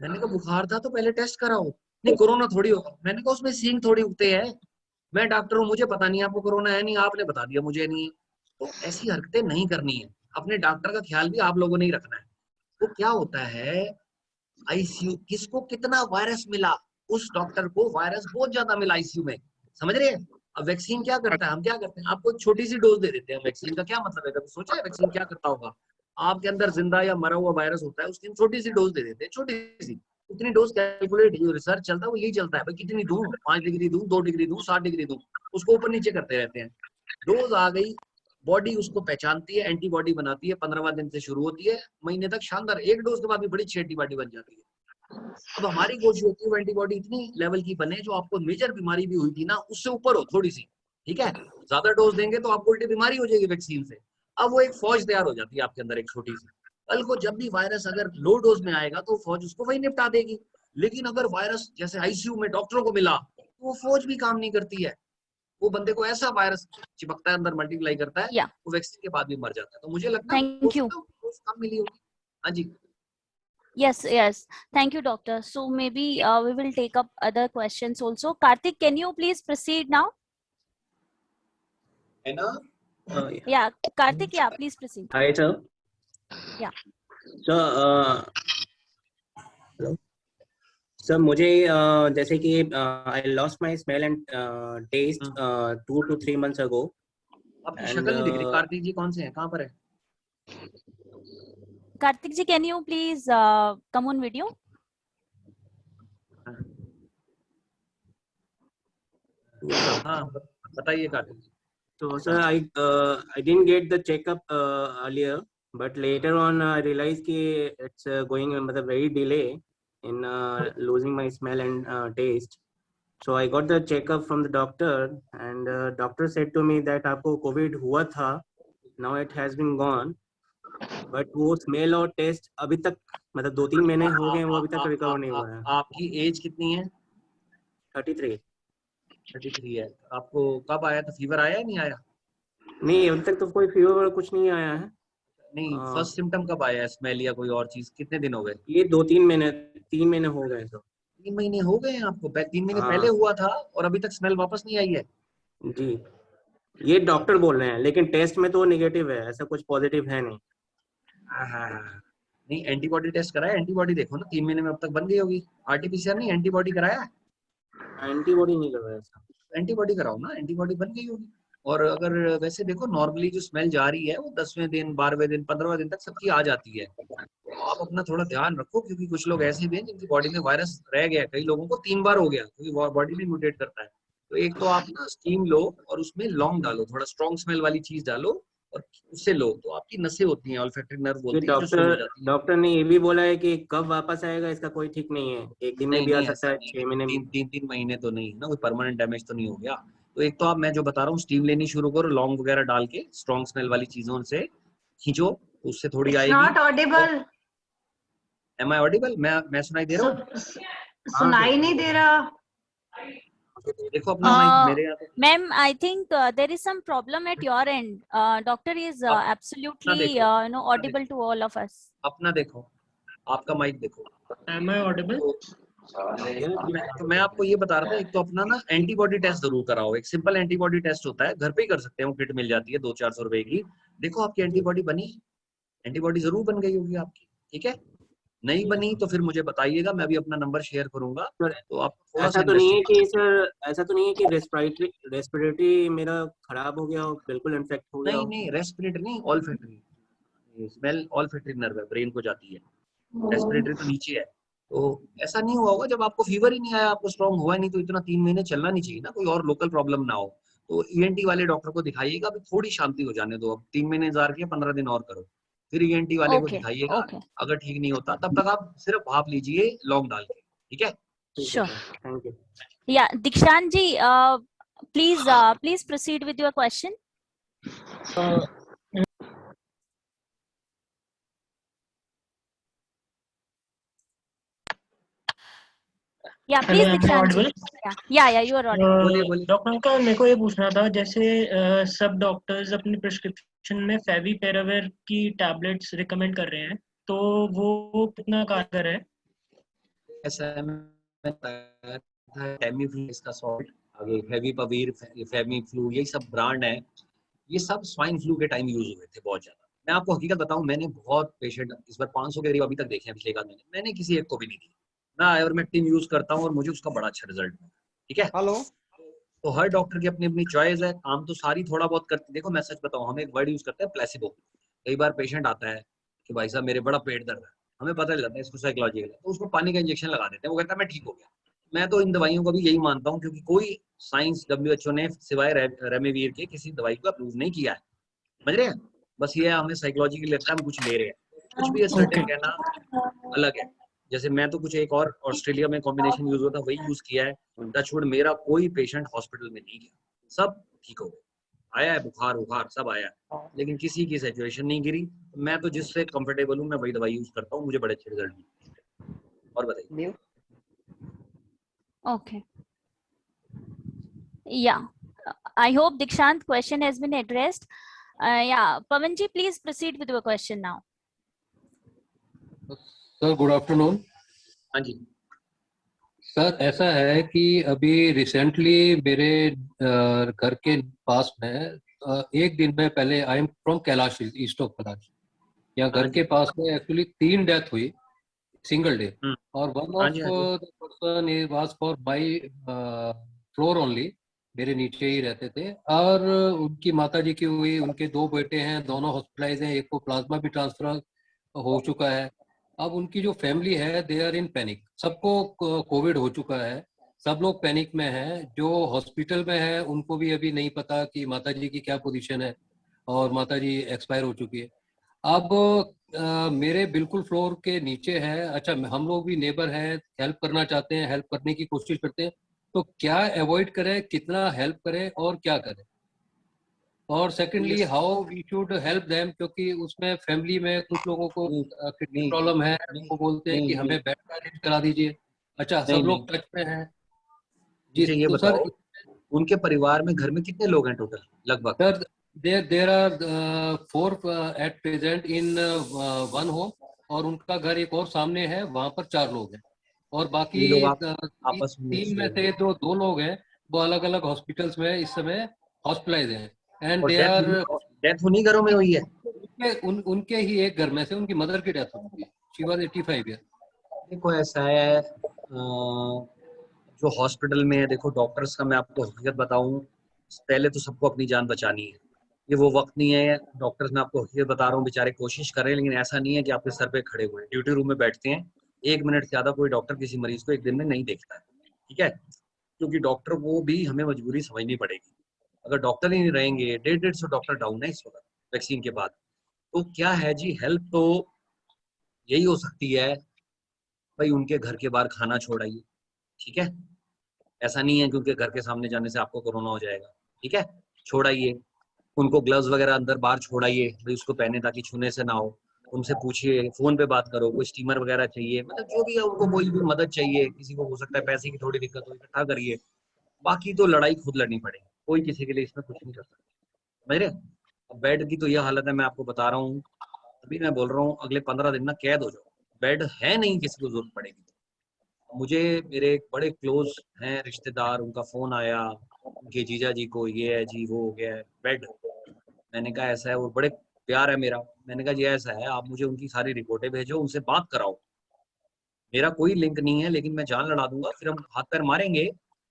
मैंने कहा बुखार था तो पहले टेस्ट कराओ। नहीं कोरोना थोड़ी होगा। मैंने कहा उसमें सींग थोड़ी उगते हैं, मैं डॉक्टर हूँ, मुझे पता नहीं आपको कोरोना है नहीं, आपने बता दिया मुझे नहीं है। तो ऐसी हरकतें नहीं करनी है। अपने डॉक्टर का ख्याल भी आप लोगों ने ही रखना है। तो क्या होता है, आईसीयू किसको कितना वायरस मिला, उस डॉक्टर को वायरस बहुत ज्यादा मिला आईसीयू में, समझ रहे हैं? अब वैक्सीन क्या करता है, हम क्या करते हैं, आपको एक छोटी सी डोज दे देते हैं। वैक्सीन का क्या मतलब है, कभी सोचा है वैक्सीन क्या करता होगा? आपके अंदर जिंदा या मरा हुआ वायरस होता है, उसकी छोटी सी डोज दे देते हैं, छोटी सी। उतनी डोज कैलकुलेट, जो रिसर्च चलता है वो यही चलता है भाई, कितनी दूं, 5 डिग्री दूं, 2 डिग्री दूं, 7 डिग्री दूं, उसको ऊपर नीचे करते रहते हैं। डोज आ गई, बॉडी उसको पहचानती है, एंटीबॉडी बनाती है, 15वां दिन से शुरू होती है, महीने तक शानदार, एक डोज के बाद भी बड़ी अच्छी एंटीबॉडी बन जाती है। अब हमारी कोशिश होती है वो एंटीबॉडी इतनी लेवल की बने जो आपको मेजर बीमारी भी हुई थी ना उससे ऊपर हो थोड़ी सी, ठीक है? ज्यादा डोज देंगे तो आपको उल्टी बीमारी हो जाएगी वैक्सीन से। अब वो एक फौज तैयार हो जाती है आपके अंदर, एक छोटी सी। कल को जब भी वायरस अगर लो डोज में आएगा तो फौज उसको वही निपटा देगी। लेकिन अगर वायरस जैसे आईसीयू में डॉक्टरों को मिला तो वो फौज भी काम नहीं करती है, वो बंदे को ऐसा वायरस चिपकता है अंदर, मल्टीप्लाई करता है, Yeah. वो वैक्सीन के बाद भी मर जाता है। तो मुझे लगता है Thank you. कम मिली होगी। हाँ जी। Yes, yes. Thank you, doctor. So maybe we will take up other questions also. Karthik, can you please proceed now? है ना? Yeah, Karthik, yeah, please proceed. Hi, sir. Yeah. So, hello. Sir मुझे जैसे कि I lost my smell and taste 2 to 3 months ago. आपकी शक्ल नहीं दिख रही। कार्तिक जी कौन से हैं, कहाँ पर है? Karthik ji, can you please come on video? हाँ बताइए कार्तिक जी। So sir, I didn't get the checkup earlier, but later on I realized कि it's going मतलब very delay in losing my smell and taste. So I got the checkup from the doctor, and doctor said to me that आपको COVID हुआ था, now it has been gone, but वो smell और taste अभी तक मतलब 2-3 महीने हो गए, वो अभी तक रिकवर नहीं हुआ है। आपकी एज कितनी है? 33 है। आपको कब आया था, फीवर आया नहीं आया? नहीं, अभी तक तो कोई फीवर कुछ नहीं आया है। नहीं, फर्स्ट सिम्टम कब आया है, स्मेल या कोई और चीज? कितने दिन हो गए? ये 2-3 महीने 3 महीने हो गए। तो 3 महीने हो गए हैं आपको? 3 महीने पहले हुआ था और अभी तक स्मेल वापस नहीं आई है? जी, ये डॉक्टर बोल रहे हैं, लेकिन टेस्ट में तो नेगेटिव है, ऐसा कुछ पॉजिटिव है नहीं। नहीं, एंटीबॉडी टेस्ट कराया? एंटीबॉडी देखो ना, 3 महीने में अब तक बन गई होगी। आरटीपीसीआर नहीं, एंटीबॉडी कराया? एंटीबॉडी नहीं लगाया सर। एंटीबॉडी कराओ ना, एंटीबॉडी बन गई होगी। और अगर वैसे देखो नॉर्मली जो स्मेल जा रही है वो 10वें दिन, 12वें दिन, 15वें दिन तक सबकी आ जाती है। तो आप अपना थोड़ा ध्यान रखो, क्योंकि कुछ लोग ऐसे भी हैं जिनकी बॉडी में वायरस रह गया। कई लोगों को 3 बार हो गया, क्योंकि बॉडी में म्यूटेट करता है। तो एक तो आप ना स्टीम लो और उसमें लौंग डालो, थोड़ा स्ट्रॉन्ग स्मेल वाली चीज डालो और उससे लो, तो आपकी नसें होती हैं, ऑल्फैक्टरी नर्व बोलती है, जो शुरू हो जाती है। डॉक्टर ने ये भी बोला है कि कब वापस आएगा इसका कोई ठीक नहीं है, एक दिन में भी आ सकता है, 6 महीने में। 3 महीने तो नहीं ना, कोई परमानेंट डैमेज तो नहीं हो गया। तो एक तो आप, मैं जो बता रहा हूँ, स्टीम लेनी शुरू करो, लौंग वगैरह डाल के स्ट्रॉन्ग स्मेल वाली चीजों से खींचो, उससे थोड़ी आएगी। Not audible. Am I audible? मैं सुनाई दे रहा हूँ? सुनाई नहीं दे रहा। देखो अपना माइक मेरे यहाँ। Ma'am, I think there is some problem at your end. Doctor is absolutely audible to all of us. अपना देखो, आपका माइक देखो। Am I audible? तो मैं आपको ये बता रहा था, एक तो अपना ना एंटीबॉडी टेस्ट जरूर कराओ। एक सिंपल एंटीबॉडी टेस्ट होता है, घर पे ही कर सकते हैं, वो किट मिल जाती है 200-400 रुपए की। देखो आपकी एंटीबॉडी बनी, एंटीबॉडी जरूर बन गई होगी आपकी, ठीक है? नहीं बनी तो फिर मुझे बताइएगा, मैं भी अपना नंबर शेयर करूंगा। तो आप ऐसा तो नहीं है कि सर, ऐसा तो नहीं है कि रेस्पिरेटरी मेरा खराब हो गया और बिल्कुल इन्फेक्ट हो गया? नहीं, रेस्पिरेटरी नहीं, ऑल्फैक्टरी। स्मेल ऑल्फैक्टरी नर्व है, ब्रेन को जाती है। रेस्पिरेटरी तो नीचे है। तो ऐसा नहीं हुआ होगा, जब आपको फीवर ही नहीं आया, आपको स्ट्रॉन्ग हुआ नहीं, तो इतना 3 महीने चलना नहीं चाहिए ना, कोई और लोकल प्रॉब्लम ना हो। तो ईएनटी वाले डॉक्टर को दिखाइएगा, अभी थोड़ी शांति हो जाने दो, अब 3 महीने इंतजार किया, 15 दिन और करो, फिर ईएनटी वाले को ओके दिखाइएगा। ओके अगर ठीक नहीं होता तब तक आप सिर्फ भाप लीजिए लौंग डाल के, ठीक है? Sure thank you. Yeah Dikshant ji please please proceed with your question. Yeah please Dikshant ji. Yeah you are audible. बोलिए। डॉक्टर अंकल, मेरे को ये पूछना था, जैसे सब डॉक्टर्स अपनी प्रिस्क्रिप्शन में फेविपिराविर की टैबलेट्स रिकमेंड कर रहे हैं, तो वो कितना कारगर है? ऐसा मैं टेमीफ्लू इसका सॉल्ट, आगे फेविपिराविर, फेमीफ्लू, ये सब ब्रांड है, ये सब स्वाइन फ्लू के टाइम यूज हुए थे बहुत ज्यादा। मैं आपको हकीकत बताऊं, मैंने बहुत पेशेंट इस बार 500 के करीब अभी तक देखे हैं पिछले 1 आध महीने, मैंने किसी एक को भी नहीं दी। मैं आयोरमेक्टिन यूज करता हूं और मुझे उसका बड़ा अच्छा रिजल्ट मिला, ठीक है? हेलो। तो हर डॉक्टर की अपनी अपनी चॉइस है, काम तो सारी थोड़ा बहुत करती। देखो मैं सच बताऊं, हम एक वर्ड यूज करते हैं प्लेसिबो। कई बार पेशेंट आता है कि भाई साहब मेरे बड़ा पेट दर्द है, हमें पता चलता है इसको साइकोलॉजिकल है, तो उसको पानी का इंजेक्शन लगा देते हैं, वो कहता है मैं ठीक हो गया। मैं तो इन दवाइयों को भी यही मानता हूँ, क्योंकि कोई साइंस WHO ने सिवाय रेमडेसिविर के किसी दवाई को अप्रूव नहीं किया है, समझ रहे हैं? बस ये हमें साइकोलॉजिकली लगता है हम कुछ ले रहे हैं, कुछ भी सर्टेन कहना अलग है। जैसे मैं तो कुछ एक और ऑस्ट्रेलिया में कॉम्बिनेशन यूज होता वही यूज किया है, टचवुड मेरा कोई पेशेंट हॉस्पिटल में नहीं गया, सब ठीक हो गए। आया है बुखार सब आया है, लेकिन किसी की सिचुएशन नहीं गिरी। मैं तो जिससे कंफर्टेबल हूँ मैं वही दवाई यूज करता हूँ, मुझे बड़े अच्छे रिजल्ट मिले। और बताइए। Okay. Yeah. I hope Dikshant question has been addressed. Yeah, Pavanji, please proceed with your question now. Sir good afternoon. हाँ जी सर, ऐसा है कि अभी रिसेंटली मेरे घर के पास में एक दिन में पहले, I am from Kailash, east of Kailash, यहाँ घर के पास में एक्चुअली 3 डेथ हुई सिंगल डे, और one of the person was for my floor only, मेरे नीचे ही रहते थे, और उनकी माताजी की हुई, उनके 2 बेटे हैं, दोनों हॉस्पिटलाइज हैं, एक को प्लाज्मा भी ट्रांसफर हो चुका है। अब उनकी जो फैमिली है दे आर इन पैनिक, सबको कोविड हो चुका है, सब लोग पैनिक में हैं। जो हॉस्पिटल में है उनको भी अभी नहीं पता कि माताजी की क्या पोजीशन है, और माताजी एक्सपायर हो चुकी है। अब मेरे बिल्कुल फ्लोर के नीचे है, अच्छा हम लोग भी नेबर हैं, हेल्प करना चाहते हैं, हेल्प करने की कोशिश करते हैं, तो क्या अवॉइड करें, कितना हेल्प करें और क्या करें? और secondly how we should help them, क्योंकि उसमें फैमिली में कुछ लोगों को किडनी प्रॉब्लम है, वो बोलते हैं कि हमें बेड का अरेंज करा दीजिए। अच्छा, सब लोग टच में हैं जी। ये तो बताओ, सर उनके परिवार में घर में कितने लोग हैं टोटल लगभग? Sir there are 4 at present in one home, और उनका घर एक और सामने है, वहां पर 4 लोग हैं, और बाकी आपस में 3 में से जो 2 लोग हैं वो अलग अलग हॉस्पिटल्स में इस समय हॉस्पिटलाइज हैं, एंड दे आर डेथ उन्हीं घरों में हुई है। उनके ही एक घर में से उनकी मदर की डेथ हुई है, शी वाज 85 ईयर। देखो ऐसा है, जो हॉस्पिटल में है, देखो डॉक्टर्स का मैं आपको हकीकत बताऊं, पहले तो सबको अपनी जान बचानी है, ये वो वक्त नहीं है। डॉक्टर्स मैं आपको हकीकत बता रहा हूँ, बेचारे कोशिश कर रहे हैं, लेकिन ऐसा नहीं है कि आपके सर पे खड़े हुए हैं, ड्यूटी रूम में बैठते हैं, 1 मिनट से ज्यादा कोई डॉक्टर किसी मरीज को एक दिन में नहीं देखता है, ठीक है? क्योंकि डॉक्टर वो भी हमें मजबूरी समझनी पड़ेगी। अगर डॉक्टर ही नहीं रहेंगे, 150 डॉक्टर डाउन है इस वक्त वैक्सीन के बाद, तो क्या है जी, हेल्प तो यही हो सकती है भाई, उनके घर के बाहर खाना छोड़ाइए, ठीक है? ऐसा नहीं है क्योंकि घर के सामने जाने से आपको कोरोना हो जाएगा, ठीक है? छोड़ाइए उनको, ग्लव्स वगैरह अंदर बाहर छोड़ाइए भाई, उसको पहने ताकि छूने से ना हो। उनसे पूछिए, फोन पे बात करो, कोई स्टीमर वगैरह चाहिए, मतलब जो भी है उनको कोई भी मदद चाहिए, किसी को हो सकता है पैसे की थोड़ी दिक्कत हो, इकट्ठा करिए। बाकी तो लड़ाई खुद लड़नी पड़ेगी, कोई किसी के लिए इसमें कुछ नहीं कर सकता, समझ रहे? अब बेड की तो यह हालत है, मैं आपको बता रहा हूँ, अभी मैं बोल रहा हूँ अगले 15 दिन ना कैद हो जाओ, बेड है नहीं, किसी को जरूरत पड़ेगी। मुझे मेरे एक बड़े क्लोज हैं रिश्तेदार, उनका फोन आया, उनके जीजा जी को ये है जी, वो हो गया है बेड। मैंने कहा ऐसा है, वो बड़े प्यार है मेरा, मैंने कहा जी ऐसा है, आप मुझे उनकी सारी रिपोर्टें भेजो, उनसे बात कराओ, मेरा कोई लिंक नहीं है, लेकिन मैं जान लड़ा दूंगा, फिर हम हाथ पैर मारेंगे,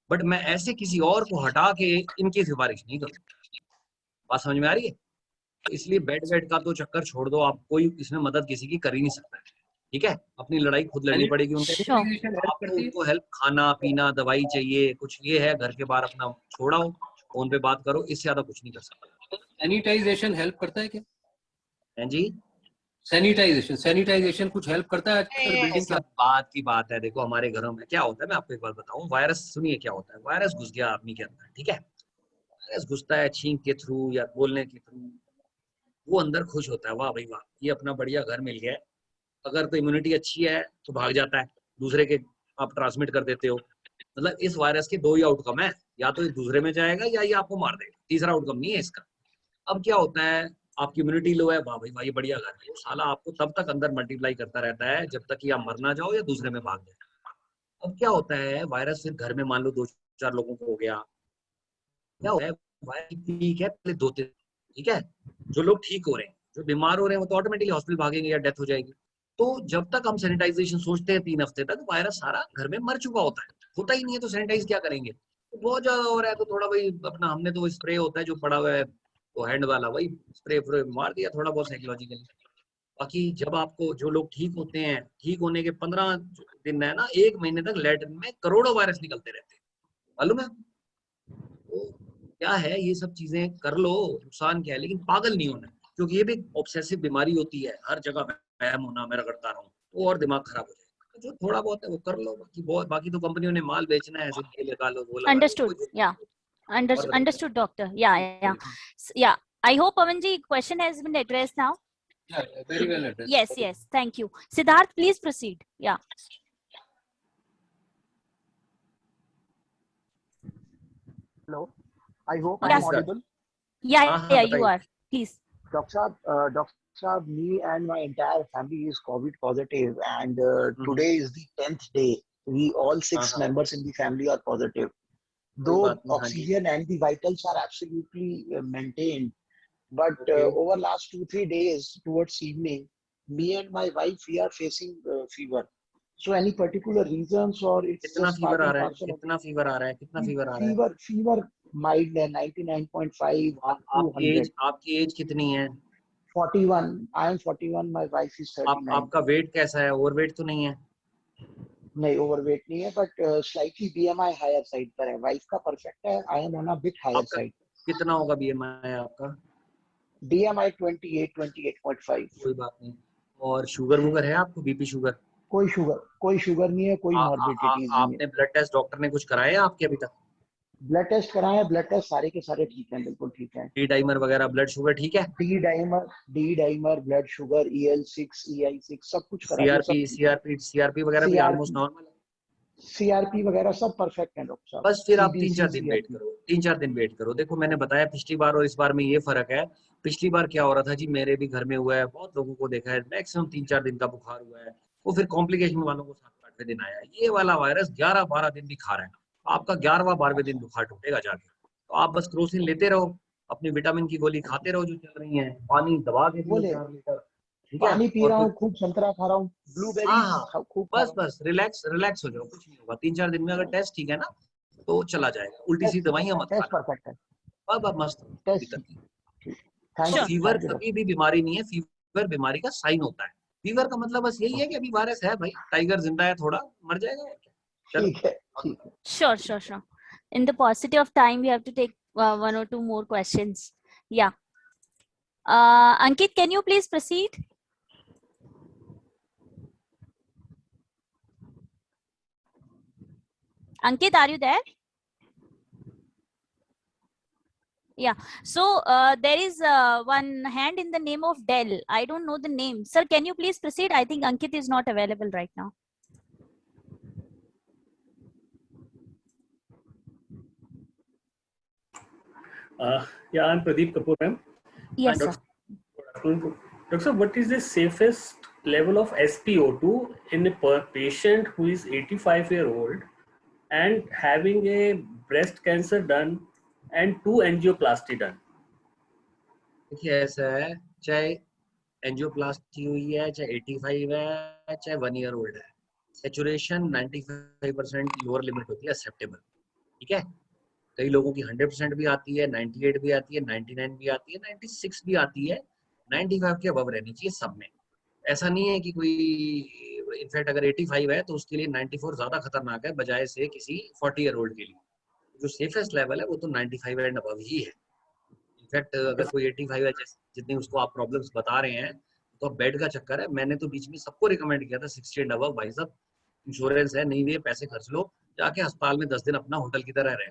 बट मैं ऐसे किसी और को हटा के इनकी सिफारिश नहीं करूँगा। बात समझ में आ रही है? तो इसलिए बेड वेड का तो चक्कर छोड़ दो, आप कोई इसमें मदद किसी की कर ही नहीं सकता, ठीक है? अपनी लड़ाई खुद लड़नी पड़ेगी उनसे। आपको उनको हेल्प, खाना पीना, दवाई चाहिए, कुछ ये है घर के बाहर अपना छोड़ाओ, फोन पे बात करो, इससे ज्यादा कुछ नहीं कर सकते। सैनिटाइजेशन हेल्प करता है क्या? हैं जी, सैनिटाइजेशन कुछ हेल्प करता है आजकल बिल्डिंग सब बात की बात है। देखो हमारे घरों में क्या होता है, मैं आपको एक बात बताऊं, वायरस, सुनिए क्या होता है, वायरस घुस गया आदमी के अंदर, ठीक है, वायरस घुसता है छींक के थ्रू या बोलने के थ्रू, वो अंदर खुश होता है, वाह भाई वाह, ये अपना बढ़िया घर मिल गया है। अगर तो इम्यूनिटी अच्छी है तो भाग जाता है, दूसरे के आप ट्रांसमिट कर देते हो। मतलब इस वायरस के दो ही आउटकम है, या तो ये दूसरे में जाएगा या ये आपको मार देगा, तीसरा आउटकम नहीं है इसका। अब क्या होता है, आपकी इम्यूनिटी लो है, वाह भाई वाह ये बढ़िया घर है, वो साला आपको तब तक अंदर मल्टीप्लाई करता रहता है जब तक कि आप मर ना जाओ या दूसरे में भाग जाए। अब क्या होता है, वायरस फिर घर में मान लो 2-4 लोगों को हो गया, क्या होता है, वायरस पीक है पहले 2-3, ठीक है, जो लोग ठीक हो रहे हैं, जो बीमार हो रहे हैं वो तो ऑटोमेटिकली हॉस्पिटल भागेंगे या डेथ हो जाएगी। तो जब तक हम सैनिटाइजेशन सोचते हैं 3 हफ्ते तक, वायरस सारा घर में मर चुका होता ही नहीं है, तो सैनिटाइज क्या करेंगे। तो बहुत ज्यादा हो रहा है तो थोड़ा भाई अपना, हमने तो स्प्रे होता है जो पड़ा हुआ है वो हैंड वाला, वही स्प्रे मार दिया थोड़ा बहुत साइकोलॉजिकली। बाकी जब आपको, जो लोग ठीक होते हैं, ठीक होने के 15 दिन है ना, 1 महीने तक लैट्रिन में करोड़ों वायरस निकलते रहते हैं, मालूम है। तो क्या है, ये सब चीजें कर लो, नुकसान क्या है, लेकिन पागल नहीं होना, क्योंकि ये भी ऑब्सेसिव बीमारी होती है, हर जगह वहम होना, मैं रगड़ता रहूं तो और दिमाग खराब हो जाएगा। तो जो थोड़ा बहुत है वो कर लो, बाकी तो कंपनियों ने माल बेचना है, ऐसे ये लगा लो वो लगा लो। Understood. Yeah. Understood, doctor. Yeah. I hope Pavanji question has been addressed now. Yeah, very well addressed. Yes. Thank you. Siddharth, please proceed. Yeah. Hello. I hope Yes, I'm sir. audible. Yeah, you are. Please. Dr. Saab, me and my entire family is COVID positive, and today is the 10th day. We all 6 members in the family are positive. Though oxygen and the vitals are absolutely maintained, but over last 2-3 days towards evening, me and my wife, we are facing fever. So any particular reasons, or it's कितना just fever आ part रहा है, and parcel of कितना fever आ रहा है? fever mild है 99.5 up to 100. आपकी as कितनी है? 41. I am 41. My wife is 39. आपका वेट कैसा है? ओवरवेट तो नहीं है? नहीं, ओवरवेट नहीं है, but slightly BMI higher side पर है. वाइफ का परफेक्ट है. I am on a bit higher side. कितना होगा BMI आपका? BMI 28.5. कोई बात नहीं। और शुगर वुगर है आपको, BP शुगर? कोई शुगर नहीं है, कोई मॉर्बिडिटीज नहीं है. आपने ब्लड टेस्ट डॉक्टर ने कुछ कराया आपके अभी तक? ब्लड टेस्ट कराए, ब्लड टेस्ट सारे के सारे ठीक हैं, बिल्कुल ठीक है. डी डाइमर वगैरह, ब्लड शुगर ठीक है? D dimer, blood sugar, EL6, EI6 सब कुछ कराया. CRP वगैरह भी ऑलमोस्ट नॉर्मल है. CRP वगैरह सब परफेक्ट है डॉक्टर साहब. बस फिर आप 3-4 दिन वेट करो, 3-4 दिन वेट करो. देखो मैंने बताया पिछली बार और इस बार में ये फर्क है. पिछली बार क्या हो रहा था जी, मेरे भी घर में हुआ है, बहुत लोगों को देखा है, मैक्सिमम 3-4 दिन का बुखार हुआ है, वो फिर कॉम्प्लिकेशन वालों को 7-8वें दिन आया. ये वाला वायरस 11-12 दिन भी खा रहा है. आपका 11वां-12वें दिन बुखार टूटेगा जाके. तो आप बस क्रोसिन लेते रहो, अपनी विटामिन की गोली खाते रहो जो चल रही है, पानी दबा के 4 लीटर, ठीक है? पानी पी रहा हूँ, खूब संतरा खा रहा हूँ, ब्लूबेरी खूब. बस रिलैक्स हो जाओ, कुछ नहीं होगा. 3-4 दिन में अगर टेस्ट ठीक है ना तो चला जाएगा. उल्टी सी दवाइयां मत खाना. परफेक्ट है. अब मस्त, दिक्कत नहीं. फीवर कभी भी बीमारी नहीं है, फीवर बीमारी का साइन होता है. फीवर का मतलब बस यही है कि अभी वायरस है भाई, टाइगर जिंदा है, थोड़ा मर जाएगा. ठीक है. Sure. In the paucity of time, we have to take 1 or 2 more questions. Yeah. Ankit, can you please proceed? Ankit, are you there? Yeah. So there is one hand in the name of Dell. I don't know the name. Sir, can you please proceed? I think Ankit is not available right now. Yeah, I'm Pradeep Kapoor, ma'am. Yes, sir. Doctor, what is the safest level of SpO2 in a patient who is 85-year-old and having a breast cancer done and 2 angioplasty done? देखिए ऐसा है, चाहे angioplasty हुई है, चाहे 85 है, चाहे 1 year old है, सेचुरेशन 95% लोअर लिमिट होती है एक्सेप्टेबल. ठीक है, कई लोगों की 100% भी आती है, 98 भी आती है, 99 भी आती है, 96 भी आती है, 95 के अबव रहनी चाहिए सब में. ऐसा नहीं है कि कोई, इनफैक्ट अगर 85 है तो उसके लिए 94 ज्यादा खतरनाक है बजाय से किसी 40 ईयर ओल्ड के लिए. जो सेफेस्ट लेवल है वो तो 95 एंड अबव ही है। इनफैक्ट अगर कोई 85 है जितनी उसको आप प्रॉब्लम्स बता रहे हैं तो बेड का चक्कर है। मैंने तो बीच में सबको रिकमेंड किया था 60 एंड अबव, भाई साहब इंश्योरेंस है, नहीं भी है पैसे खर्च लो, जाके अस्पताल में 10 दिन अपना होटल की तरह रहे,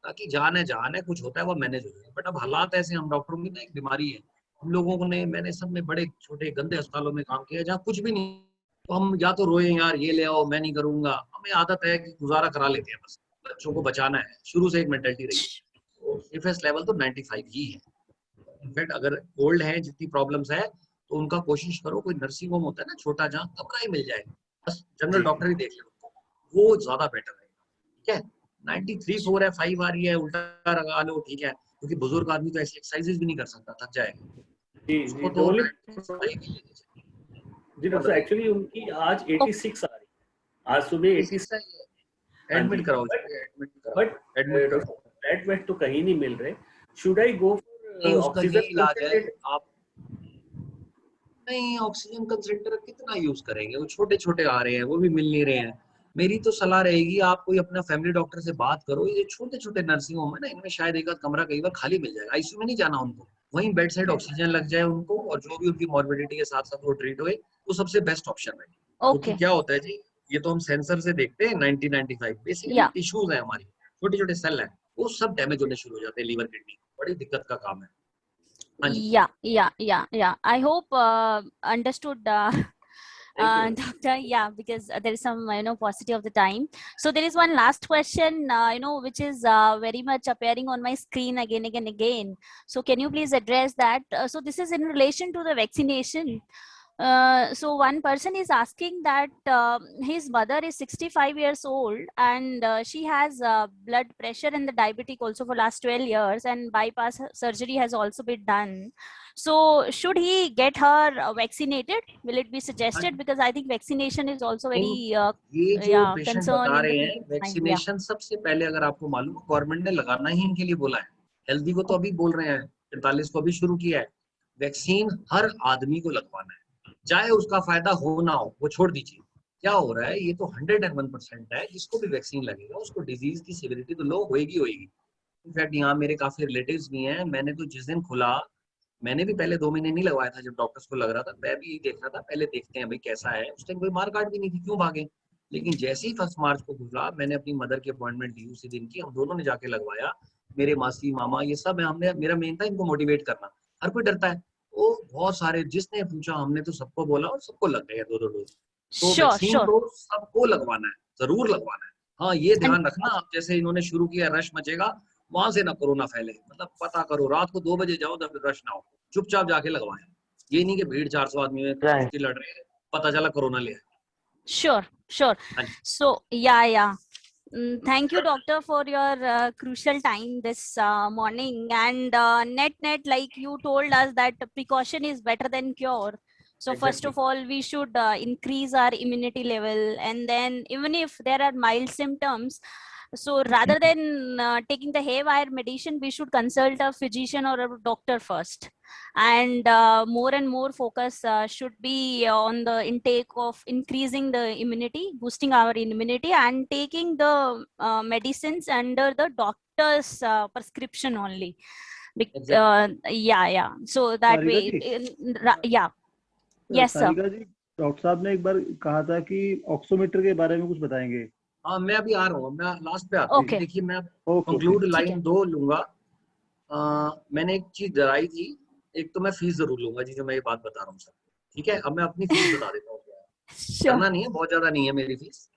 ताकि जान है कुछ होता है वो मैनेज हो जाए। बट अब हालात ऐसे, हम डॉक्टरों की ना एक बीमारी है, हम लोगों ने, मैंने सब में बड़े छोटे गंदे अस्पतालों में काम किया जहाँ कुछ भी नहीं, तो हम या तो रोए यार ये ले आओ मैं नहीं करूंगा, हमें आदत है कि गुजारा करा लेते हैं, बस बच्चों को बचाना है, शुरू से एक मेंटालिटी रही है। सेफेस्ट लेवल तो 95 ही है। इनफैक्ट अगर ओल्ड है, जितनी प्रॉब्लम्स है, तो उनका कोशिश करो कोई नर्सिंग होम होता है ना छोटा, जहाँ कमरा ही मिल जाए, बस जनरल डॉक्टर ही देख लो, वो ज्यादा बेटर है। ठीक है, 93 4 है, 5 आ रही है, उल्टा लगा लो, ठीक है, क्योंकि बुजुर्ग आदमी तो ऐसी एक्सरसाइजेज भी नहीं कर सकता, थक जाएगा। जी तो जी डॉक्टर, एक्चुअली उनकी आज 86 आ रही है, आज सुबह 86 एडमिट कराओ, बट बेड वेट तो कहीं नहीं मिल रहे। Should I go for oxygen इलाज है? आप नहीं, ऑक्सीजन कंसंट्रेटर कितना यूज करेंगे, वो छोटे छोटे आ रहे हैं, वो भी मिल नहीं रहे हैं। मेरी तो सलाह रहेगी आप कोई अपना फैमिली डॉक्टर से बात करो, ये छोटे छोटे नर्सिंग होम है ना, इनमें शायद एक कमरा कई बार खाली मिल जाएगा, आईसीयू में नहीं जाना उनको, वहीं बेड साइड ऑक्सीजन लग जाए उनको, और जो भी उनकी मॉर्बिडिटी के साथ साथ वो ट्रीट हुए, वो सबसे बेस्ट ऑप्शन है। क्योंकि क्या होता है जी, ये तो हम सेंसर से देखते हैं 90-95 बेसिकली टिश्यूज है हमारी, छोटे छोटे सेल है, वो सब डैमेज होने शुरू हो जाते हैं, लीवर किडनी, बड़ी दिक्कत का काम है। Yeah. I hope understood, doctor. Yeah, because there is some paucity of the time. So there is one last question, which is very much appearing on my screen again. So can you please address that? So this is in relation to the vaccination. So one person is asking that his mother is 65 years old and she has blood pressure and the diabetic also for last 12 years, and bypass surgery has also been done. So should he get her vaccinated? Will it be suggested? Because I think vaccination is also very ये जो patient बता रहे हैं, concern. Vaccination सबसे पहले, अगर आपको मालूम है, गवर्नमेंट ने लगाना ही इनके लिए बोला है। हेल्दी को तो अभी बोल रहे हैं, 45 को अभी शुरू किया है। वैक्सीन हर आदमी को लगवाना है, चाहे उसका फायदा हो ना हो, वो छोड़ दीजिए। क्या हो रहा है, ये तो 101% है, जिसको भी वैक्सीन लगेगा उसको डिजीज की सिविरिटी तो लो होएगी। इनफैक्ट यहाँ मेरे काफी रिलेटिव्स भी हैं, मैंने तो जिस दिन खुला, मैंने भी पहले 2 महीने नहीं लगवाया था, जब डॉक्टर्स को लग रहा था, मैं भी देख रहा था पहले देखते हैं भाई कैसा है, उस टाइम कोई मार काट भी नहीं थी, क्यों भागे। लेकिन जैसे ही 1 मार्च को खुला, मैंने अपनी मदर की अपॉइंटमेंट ली उसी दिन की, हम दोनों ने जाके लगवाया, मेरे मासी मामा ये सब है, हमने, मेरा मेन था इनको मोटिवेट करना। हर कोई डरता है, वो बहुत सारे जिसने पूछा हमने तो सबको बोला और सबको लग गए 2 डोज। तो वैक्सीन तो सबको लगवाना है, जरूर लगवाना है। हाँ, ये ध्यान रखना, आप जैसे इन्होंने शुरू किया रश मचेगा, वहां से ना कोरोना फैले, मतलब पता करो, रात को 2 बजे जाओ तब रश ना हो, चुपचाप जाके लगवाएं। ये नहीं कि भीड़ 400 आदमी में कुश्ती लड़ रहे हैं, पता चला कोरोना ले आए। Sure. So yeah. Thank you, doctor, for your crucial time this morning. And net, like you told us that precaution is better than cure. So first of all, we should increase our immunity level, and then even if there are mild symptoms, so rather than taking the haywire medicine, we should consult a physician or a doctor first. And more and more focus should be on the intake of increasing the immunity, boosting our immunity, and taking the medicines under the doctor's prescription only. Yeah. So that way, yeah. Yes, sir. Doctor साहब ने एक बार कहा था कि oximeter के बारे में कुछ बताएंगे। हाँ, मैं अभी आ रहा हूँ, मैं लास्ट पे आता हूँ। देखिए, मैं कंक्लूड लाइन 2 लूंगा। मैंने एक चीज डराई थी, एक तो मैं फीस जरूर लूंगा जी, जो मैं ये बात बता रहा हूँ सर, ठीक है। अब मैं अपनी फीस बता देता हूँ, करना नहीं है, बहुत ज्यादा नहीं है मेरी फीस।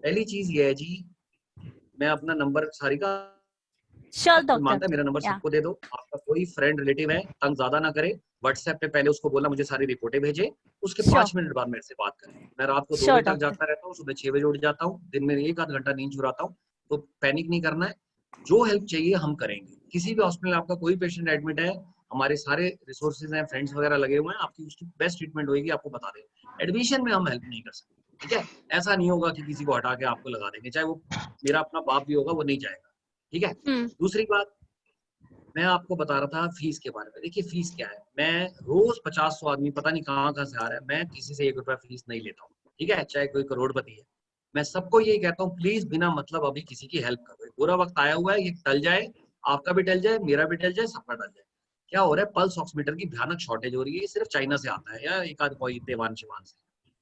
पहली चीज ये है जी, मैं अपना नंबर सारिका मानता है, मेरा नंबर सबको दे दो। आपका कोई फ्रेंड रिलेटिव है, तंग ज्यादा ना करे, व्हाट्सएप पे पहले उसको बोलना मुझे सारी रिपोर्टें भेजे, उसके 5 मिनट बाद मेरे से बात करें। मैं रात को 2 बजे तक जागता रहता हूँ, सुबह 6 बजे उठ जाता हूँ, दिन में 1 आध घंटा नींद चुराता हूँ। तो पैनिक नहीं करना है, जो हेल्प चाहिए हम करेंगे। किसी भी हॉस्पिटल में आपका कोई पेशेंट एडमिट है, हमारे सारे रिसोर्सेज हैं, फ्रेंड्स वगैरह लगे हुए हैं, आपकी उसकी बेस्ट ट्रीटमेंट होगी, आपको बता दें। एडमिशन में हम हेल्प नहीं कर सकते, ठीक है। ऐसा नहीं होगा कि किसी को हटा के आपको लगा देंगे, चाहे वो मेरा अपना बाप भी होगा, वो नहीं जाएगा, ठीक है। दूसरी बात, मैं आपको बता रहा था फीस के बारे में। देखिए फीस क्या है, मैं रोज 50-100 आदमी पता नहीं कहाँ से आ रहा है, मैं किसी से 1 रुपया फीस नहीं लेता हूँ, ठीक है, चाहे कोई करोड़पति है। मैं सबको यही कहता हूँ, प्लीज बिना मतलब अभी किसी की हेल्प करो। पूरा वक्त आया हुआ है, ये टल जाए, आपका भी टल जाए, मेरा भी टल जाए, सबका टल जाए। क्या हो रहा है, पल्स ऑक्सीमीटर की भयानक शॉर्टेज हो रही है, ये सिर्फ चाइना से आता है या एक आध कोई तैवान शिवान से।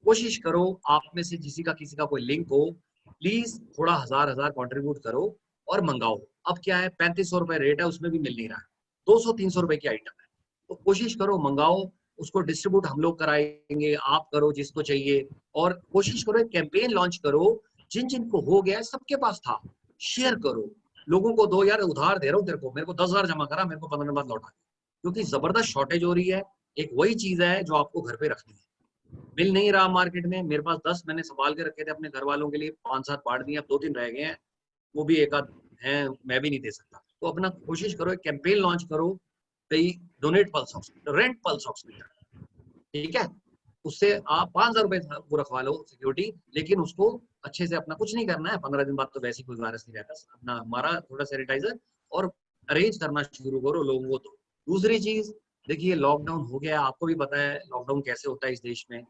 कोशिश करो आप में से किसी का कोई लिंक हो, प्लीज थोड़ा हजार कंट्रीब्यूट करो और मंगाओ। अब क्या है, 3500 रुपए रेट है, उसमें भी मिल नहीं रहा है, 200-300 रुपए की आइटम है, तो कोशिश करो मंगाओ, उसको डिस्ट्रीब्यूट हम लोग कराएंगे, आप करो जिसको चाहिए, और कोशिश करो एक कैंपेन लॉन्च करो, जिन जिनको हो गया सबके पास था, शेयर करो, लोगों को दो, यार उधार दे रहा हूँ तेरे को, मेरे को 10,000 जमा करा, मेरे को 15 दिन बाद लौटा, क्योंकि जबरदस्त शॉर्टेज हो रही है। एक वही चीज है जो आपको घर पे रखनी है, मिल नहीं रहा मार्केट में। मेरे पास 10 मैंने संभाल के रखे थे अपने घर वालों के लिए, 5-7 बांट दिए, अब 2-3 रह गए हैं, वो भी एक आध है, मैं भी नहीं दे सकता। तो अपना कोशिश करो, एक कैंपेन लॉन्च करो, कई donate pulse oximeter, rent pulse oximeter, ठीक है, उससे आप 5,000 रुपए वो रखवा लो सिक्योरिटी, लेकिन उसको अच्छे से अपना कुछ नहीं करना है, 15 दिन बाद तो वैसे ही कोई वायरस नहीं रहता, अपना हमारा थोड़ा सैनिटाइजर और अरेंज करना शुरू करो लोगों को। तो दूसरी चीज देखिए, लॉकडाउन हो गया, आपको भी पता है लॉकडाउन कैसे होता है इस देश में,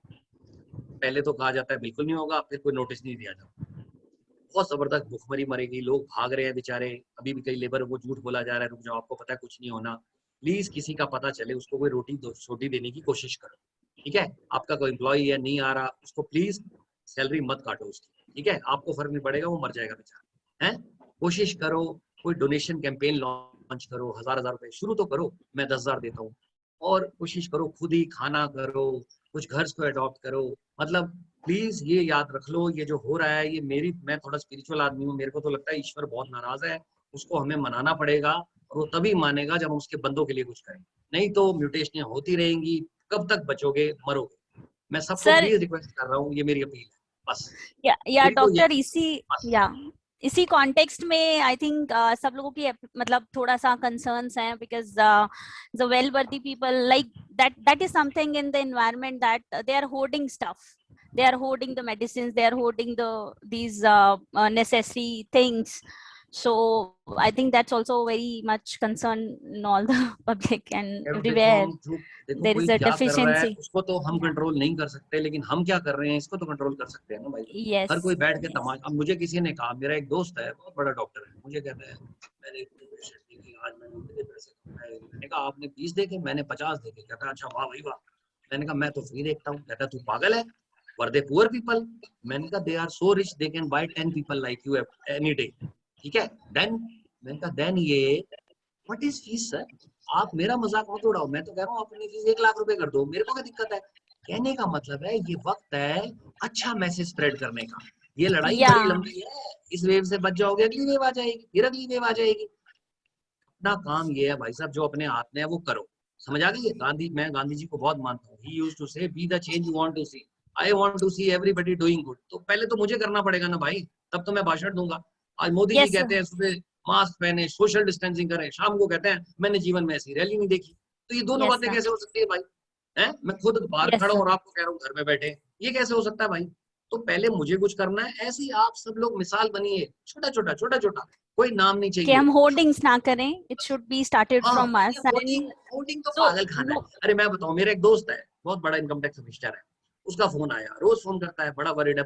पहले तो कहा जाता है बिल्कुल नहीं होगा, फिर कोई नोटिस नहीं दिया जाता, बहुत जबरदस्त भूखमरी मरेगी, लोग भाग रहे हैं बेचारे, अभी भी कई लेबर को झूठ बोला जा रहा है, रुक जाओ आपको पता है कुछ नहीं होना। प्लीज किसी का पता चले उसको कोई रोटी देने की कोशिश करो, ठीक है, आपका कोई एम्प्लॉय है नहीं आ रहा, उसको प्लीज सैलरी मत काटो उसकी, ठीक है, आपको फर्क नहीं पड़ेगा, वो मर जाएगा बेचारा, है। कोशिश करो कोई डोनेशन कैंपेन लॉन्च करो, 1,000 रुपए शुरू तो करो, मैं 10,000 देता हूँ, और कोशिश करो खुद ही खाना करो, कुछ घर को अडॉप्ट करो, मतलब प्लीज ये याद रख लो, ये जो हो रहा है, ये मैं थोड़ा स्पिरिचुअल आदमी हूँ, मेरे को तो लगता है ईश्वर बहुत नाराज है, उसको हमें मनाना पड़ेगा, और वो तभी मानेगा जब हम उसके बंदों के लिए कुछ करें, नहीं तो म्यूटेशनें होती रहेंगी, कब तक बचोगे, मरोगे। मैं सबको प्लीज रिक्वेस्ट कर रहा हूँ, ये मेरी अपील है, बस। या डॉक्टर, इसी कॉन्टेक्स्ट में आई थिंक सब लोगों की मतलब थोड़ा सा कंसर्न्स हैं, बिकॉज द वेल वर्दी people like that is something in the environment that they are hoarding stuff, they are hoarding the medicines, they are hoarding these necessary things, so I think that's also very much concern in all the public and everywhere there is a deficiency। उसको तो हम control नहीं कर सकते, लेकिन हम क्या कर रहे हैं इसको तो कंट्रोल कर सकते हैं ना भाई। yes, हर कोई बैठ के तमाशा, अब मुझे किसी ने कहा, मेरा एक दोस्त है बहुत बड़ा डॉक्टर है, मुझे कहता है मैंने आज मैंने पैसे कमाए, मैंने कहा आपने 20 देखे, मैंने 50 देखे, कहता अच्छा वाह भाई वाह, मैंने कहा मैं तो फ्री देखता हूँ, कहता तू पागल है, वर दे पुअर पीपल, मैंने कहा they are so rich they can buy 10 people like you any day, ठीक है, देन मैंने कहा देन ये व्हाट इज फीस सर, आप मेरा मजाक मत उड़ाओ, मैं तो कह रहा हूँ अपनी फीस 1 लाख रुपए कर दो, मेरे को क्या दिक्कत है। कहने का मतलब है ये वक्त है अच्छा मैसेज स्प्रेड करने का, ये लड़ाई बड़ी लंबी है, इस वेव से बच जाओगे, अगली वेव आ जाएगी, फिर अगली वेव आ जाएगी। अपना काम ये है भाई साहब, जो अपने हाथ में है वो करो, समझ आ गई। मैं गांधी जी को बहुत मानता हूँ, he used to say be the change you want to see, I want to see everybody doing good, तो पहले तो मुझे करना पड़ेगा ना भाई, तब तो मैं भाषण दूंगा। आज मोदी जी कहते हैं सुबह मास्क पहने, सोशल डिस्टेंसिंग करें, शाम को कहते हैं मैंने जीवन में ऐसी रैली नहीं देखी, तो ये दोनों बातें कैसे हो सकती है भाई, हैं? मैं खुद बाहर खड़ा हूँ और आपको कह रहा हूँ घर में बैठे, ये कैसे हो सकता है भाई। तो पहले मुझे कुछ करना है, ऐसे ही आप सब लोग मिसाल बनिए, छोटा छोटा, कोई नाम नहीं चाहिए कि हम होर्डिंग्स ना करें, it should be started from us. Hoarding तो पागल खाना है। अरे मैं बताऊं, मेरा एक दोस्त है बहुत बड़ा इनकम टैक्स ऑफिसर है, उसका फोन आया, रोज फोन करता है, बड़ा वरीड है,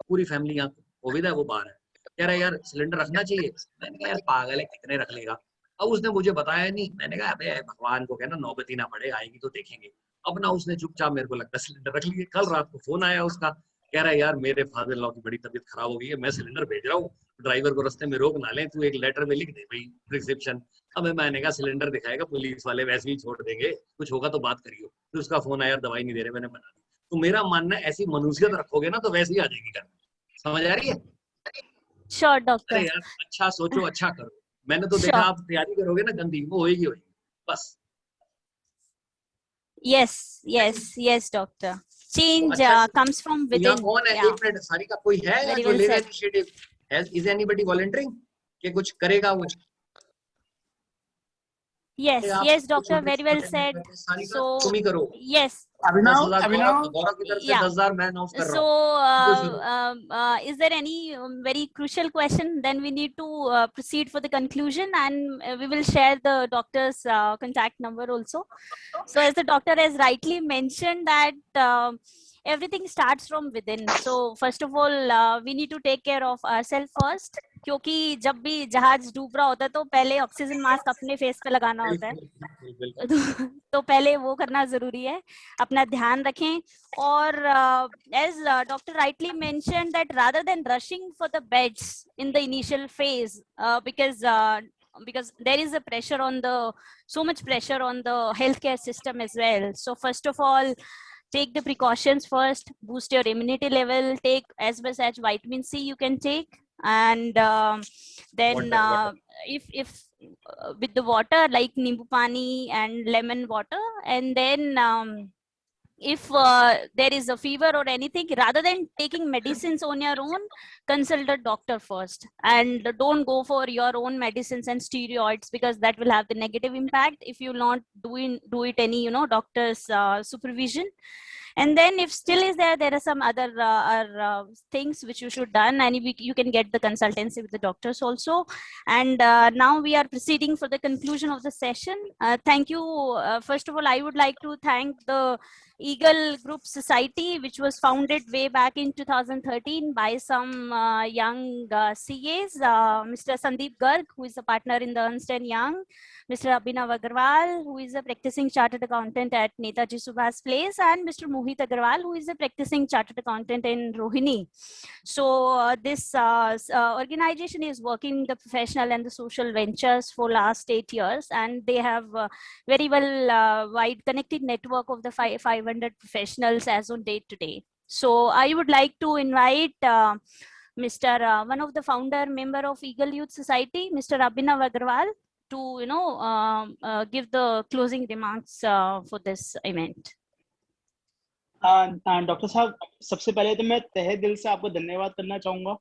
पूरी फैमिली यहाँ कोविड है, वो बाहर है, कह रहा है यार सिलेंडर रखना चाहिए, मैंने कहा यार पागल है, कितने रख लेगा। अब उसने मुझे बताया नहीं, मैंने कहा अबे भगवान को कहना नौबत ही ना पड़े, आएगी तो देखेंगे। अब ना उसने चुपचाप मेरे को लगता है सिलेंडर रख लिए। कल रात को फोन आया उसका, कह रहा है यार मेरे फादर लॉ की बड़ी तबीयत खराब हो गई है, मैं सिलेंडर भेज रहा हूँ, ड्राइवर को रास्ते में रोक ना ले, तू एक लेटर में लिख दे भाई प्रिस्क्रिप्शन। अब मैंने कहा सिलेंडर दिखाएगा पुलिस वाले, वैसे ही छोड़ देंगे, कुछ होगा तो बात करियो। फिर उसका फोन आया, दवाई नहीं दे रहे, मैंने बना दी। तो मेरा मानना है ऐसी मनुष्यत रखोगे ना तो वैसे ही आ जाएगी घर, समझ आ रही है। Sure doctor. अरे यार अच्छा सोचो, अच्छा करो। मैंने तो देखा आप तैयारी करोगे ना गंदी, वो होएगी बस। Yes, doctor. Change comes from within. कौन है? एक मिनट, सारिका कोई है जो ले रहा है इनिशिएटिव? Is anybody volunteering? कि कुछ करेगा वो? Yes, doctor, very well said. So तुम ही करो। Yes. अभिनव गौरव की तरफ से 10,000 मैं अनाउंस कर रहा हूँ। So is there any very crucial question? Then we need to proceed for the conclusion, and we will share the doctor's contact number also. So as the doctor has rightly mentioned that everything starts from within. So first of all, we need to take care of ourselves first. क्योंकि जब भी जहाज डूब रहा होता है तो पहले ऑक्सीजन मास्क अपने फेस पे लगाना होता है, तो पहले वो करना जरूरी है। अपना ध्यान रखें। और as doctor rightly mention that rather than rushing for the beds in the initial phase, because there is a pressure on the so much pressure on the healthcare system as well. So first of all, take the precautions first, boost your immunity level, take as much as vitamin C you can take, and then water. If with the water like nimbu pani and lemon water, and then if there is a fever or anything, rather than taking medicines on your own, consult a doctor first, and don't go for your own medicines and steroids, because that will have the negative impact if you not do it any doctor's supervision. And then if still is there are some other things which you should done, and you can get the consultancy with the doctors also. And now we are proceeding for the conclusion of the session. Thank you. First of all, I would like to thank the Eagle Group Society, which was founded way back in 2013 by some young CAs, Mr. Sandeep Garg, who is a partner in the Ernst & Young, Mr. Abhinav Agarwal, who is a practicing chartered accountant at Netaji Subhas Place, and Mr. Mohit Agarwal, who is a practicing chartered accountant in Rohini. So this organization is working the professional and the social ventures for last 8 years, and they have very well wide connected network of the 500 professionals as on date today. So I would like to invite Mr. One of the founder member of Eagle Youth Society, Mr. Abhinav Agarwal, to give the closing remarks for this event. Doctor साहब, सबसे पहले तो मैं तहे दिल से आपको धन्यवाद करना चाहूंगा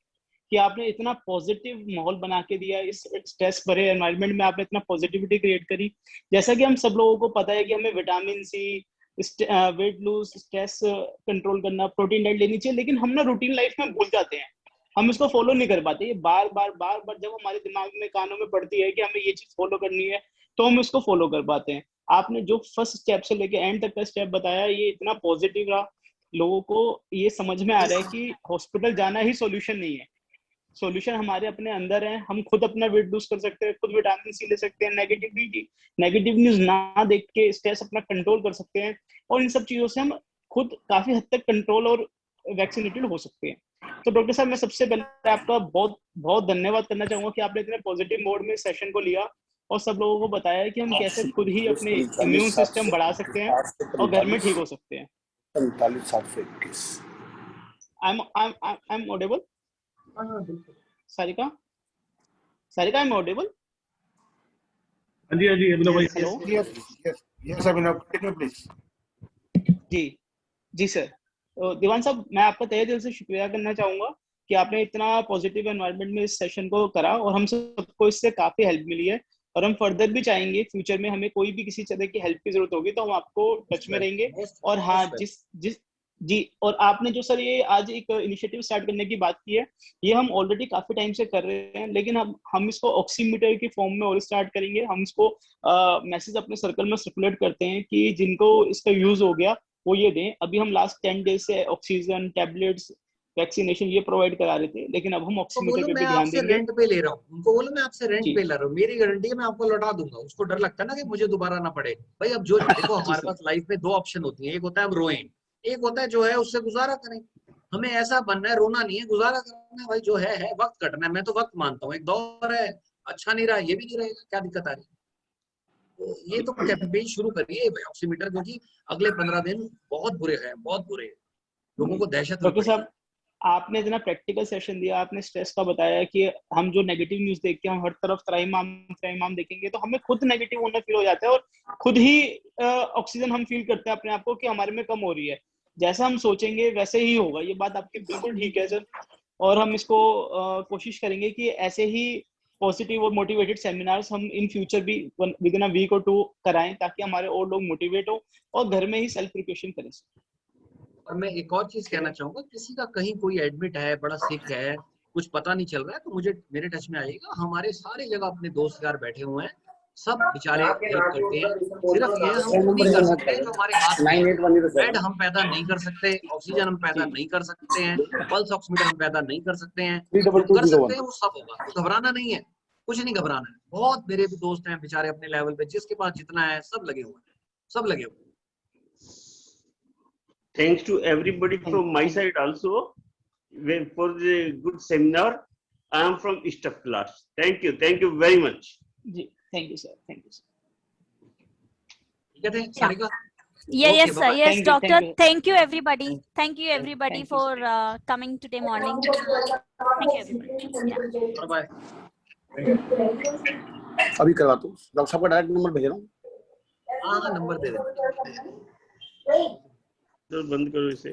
कि आपने इतना पॉजिटिव माहौल बना के दिया। इस स्ट्रेस भरे एनवायरनमेंट में आपने इतना पॉजिटिविटी क्रिएट करी। जैसा कि हम सब लोगों को पता है कि हमें vitamin C, weight lose, stress control करना, प्रोटीन डाइट लेनी चाहिए, लेकिन हम ना रूटीन लाइफ में भूल जाते हैं, हम इसको फॉलो नहीं कर पाते। ये बार बार जब हमारे दिमाग में, कानों में पड़ती है कि हमें ये चीज फॉलो करनी है, तो हम इसको फॉलो कर पाते हैं। आपने जो फर्स्ट स्टेप से लेके एंड तक का स्टेप बताया, ये इतना पॉजिटिव रहा। लोगों को ये समझ में आ रहा है कि हॉस्पिटल जाना ही सॉल्यूशन नहीं है, सॉल्यूशन हमारे अपने अंदर है। हम खुद अपना वेट लूज कर सकते हैं, खुद विटामिन सी ले सकते हैं, नेगेटिव न्यूज ना देख के स्ट्रेस अपना कंट्रोल कर सकते हैं, और इन सब चीजों से हम खुद काफी हद तक कंट्रोल और वैक्सीनेटेड हो सकते हैं। तो डॉक्टर साहब, मैं सबसे पहले आपका बहुत बहुत धन्यवाद करना चाहूंगा कि आपने इतने पॉजिटिव मोड में सेशन को लिया और सब लोगों को बताया कि हम कैसे खुद ही अपने इम्यून सिस्टम बढ़ा सकते हैं और घर में ठीक हो सकते हैं। I'm audible? Sarika, I am audible? हाँ जी अभिनव भाई। Yes, Abhinav, continue please. जी सर। तो दीवान साहब, मैं आपका तहे दिल से शुक्रिया करना चाहूंगा कि आपने इतना पॉजिटिव एनवायरनमेंट में इस सेशन को करा, और हम सबको इससे काफी हेल्प मिली है, और हम फर्दर भी चाहेंगे फ्यूचर में हमें कोई भी किसी तरह की हेल्प की जरूरत होगी तो हम आपको टच में रहेंगे। और हाँ, और आपने जो सर ये आज एक इनिशिएटिव स्टार्ट करने की बात की है, ये हम ऑलरेडी काफी टाइम से कर रहे हैं, लेकिन हम इसको ऑक्सीमीटर की फॉर्म में और स्टार्ट करेंगे। हम इसको मैसेज अपने सर्कल में सर्कुलेट करते हैं कि जिनको इसका यूज हो गया वो ये दें। अभी हम लास्ट 10 डेज से ऑक्सीजन, टैबलेट्स, वैक्सीनेशन ये प्रोवाइड करा रहे थे, लेकिन अब हम ऑक्सीमीटर पे भी ध्यान देंगे। रेंट पे ले रहा हूँ, उनको बोलो मैं आपसे रेंट पे ले रहा हूँ, मेरी गारंटी है मैं आपको लौटा दूंगा। उसको डर लगता है ना कि मुझे दोबारा ना पड़े। भाई अब जो देखो हमारे पास लाइफ में 2 ऑप्शन होती है, एक होता है अब रोएं, एक होता है जो है उससे गुजारा करें। हमें ऐसा बनना है, रोना नहीं है, गुजारा करना है। भाई जो है वक्त कटना है। मैं तो वक्त मानता हूँ, एक दौर है, अच्छा नहीं रहा, ये भी नहीं रहेगा, क्या दिक्कत आ रही है? तो ये तो कैंपेन शुरू करिए ऑक्सीमीटर, क्योंकि अगले 15 दिन बहुत बुरे हैं, बहुत बुरे। लोगों को दहशत। डॉक्टर साहब, आपने इतना प्रैक्टिकल सेशन दिया, आपने स्ट्रेस का बताया कि हम जो नेगेटिव न्यूज देख के हम हर तरफ त्राइमाम देखेंगे तो हमें खुद नेगेटिव होना फील हो जाता है, और खुद ही ऑक्सीजन हम फील करते हैं अपने आप को कि हमारे में कम हो रही है। जैसा हम सोचेंगे वैसे ही होगा। ये बात आपकी बिल्कुल ठीक है सर, और हम इसको कोशिश करेंगे कि ऐसे ही पॉजिटिव और मोटिवेटेड सेमिनार्स हम इन फ्यूचर भी विद इन अ वीक और 2 कराएं, ताकि हमारे और लोग मोटिवेट हो और घर में ही सेल्फ प्रिपरेशन करें। और मैं एक और चीज कहना चाहूंगा, किसी का कहीं कोई एडमिट है, बड़ा सिक है, कुछ पता नहीं चल रहा है, तो मुझे मेरे टच में आइएगा। हमारे सारे जगह अपने दोस्त यार बैठे हुए हैं, सब बेचारे हेल्प करते हैं। सिर्फ ये हम खुद ही कर सकते हैं जो हमारे हाथ में है। बेड हम पैदा नहीं कर सकते, ऑक्सीजन हम पैदा नहीं कर सकते हैं, पल्स ऑक्सीमीटर हम पैदा नहीं कर सकते हैं। जो कर सकते हैं वो सब होगा, तो घबराना नहीं है, कुछ नहीं घबराना है। बहुत मेरे भी दोस्त हैं बेचारे अपने लेवल पे, जिसके पास जितना है सब लगे हुए हैं, सब लगे हुए हैं। Thanks to everybody from my side also for the good seminar. I am from East of class. Thank you very much. Ji, thank you sir, thank you sir. ठीक है थे Sarika? Yeah, Okay, yes, sir. bye-bye. Yes, Thank you, doctor. thank you. Thank you, everybody. Thank you, everybody, Thank you, for coming today morning. Thank you, everybody. Yeah. Bye. अभी करवा दो, doctor साहब का direct number भेज रहा हूँ। हाँ number दे दे। तो बंद करो इसे।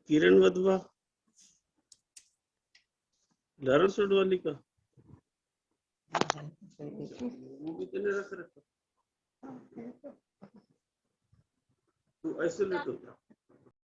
किरण वधवा लारा सोड वाली का वो भी तेने रख रखा, तू आइसोलेट होता।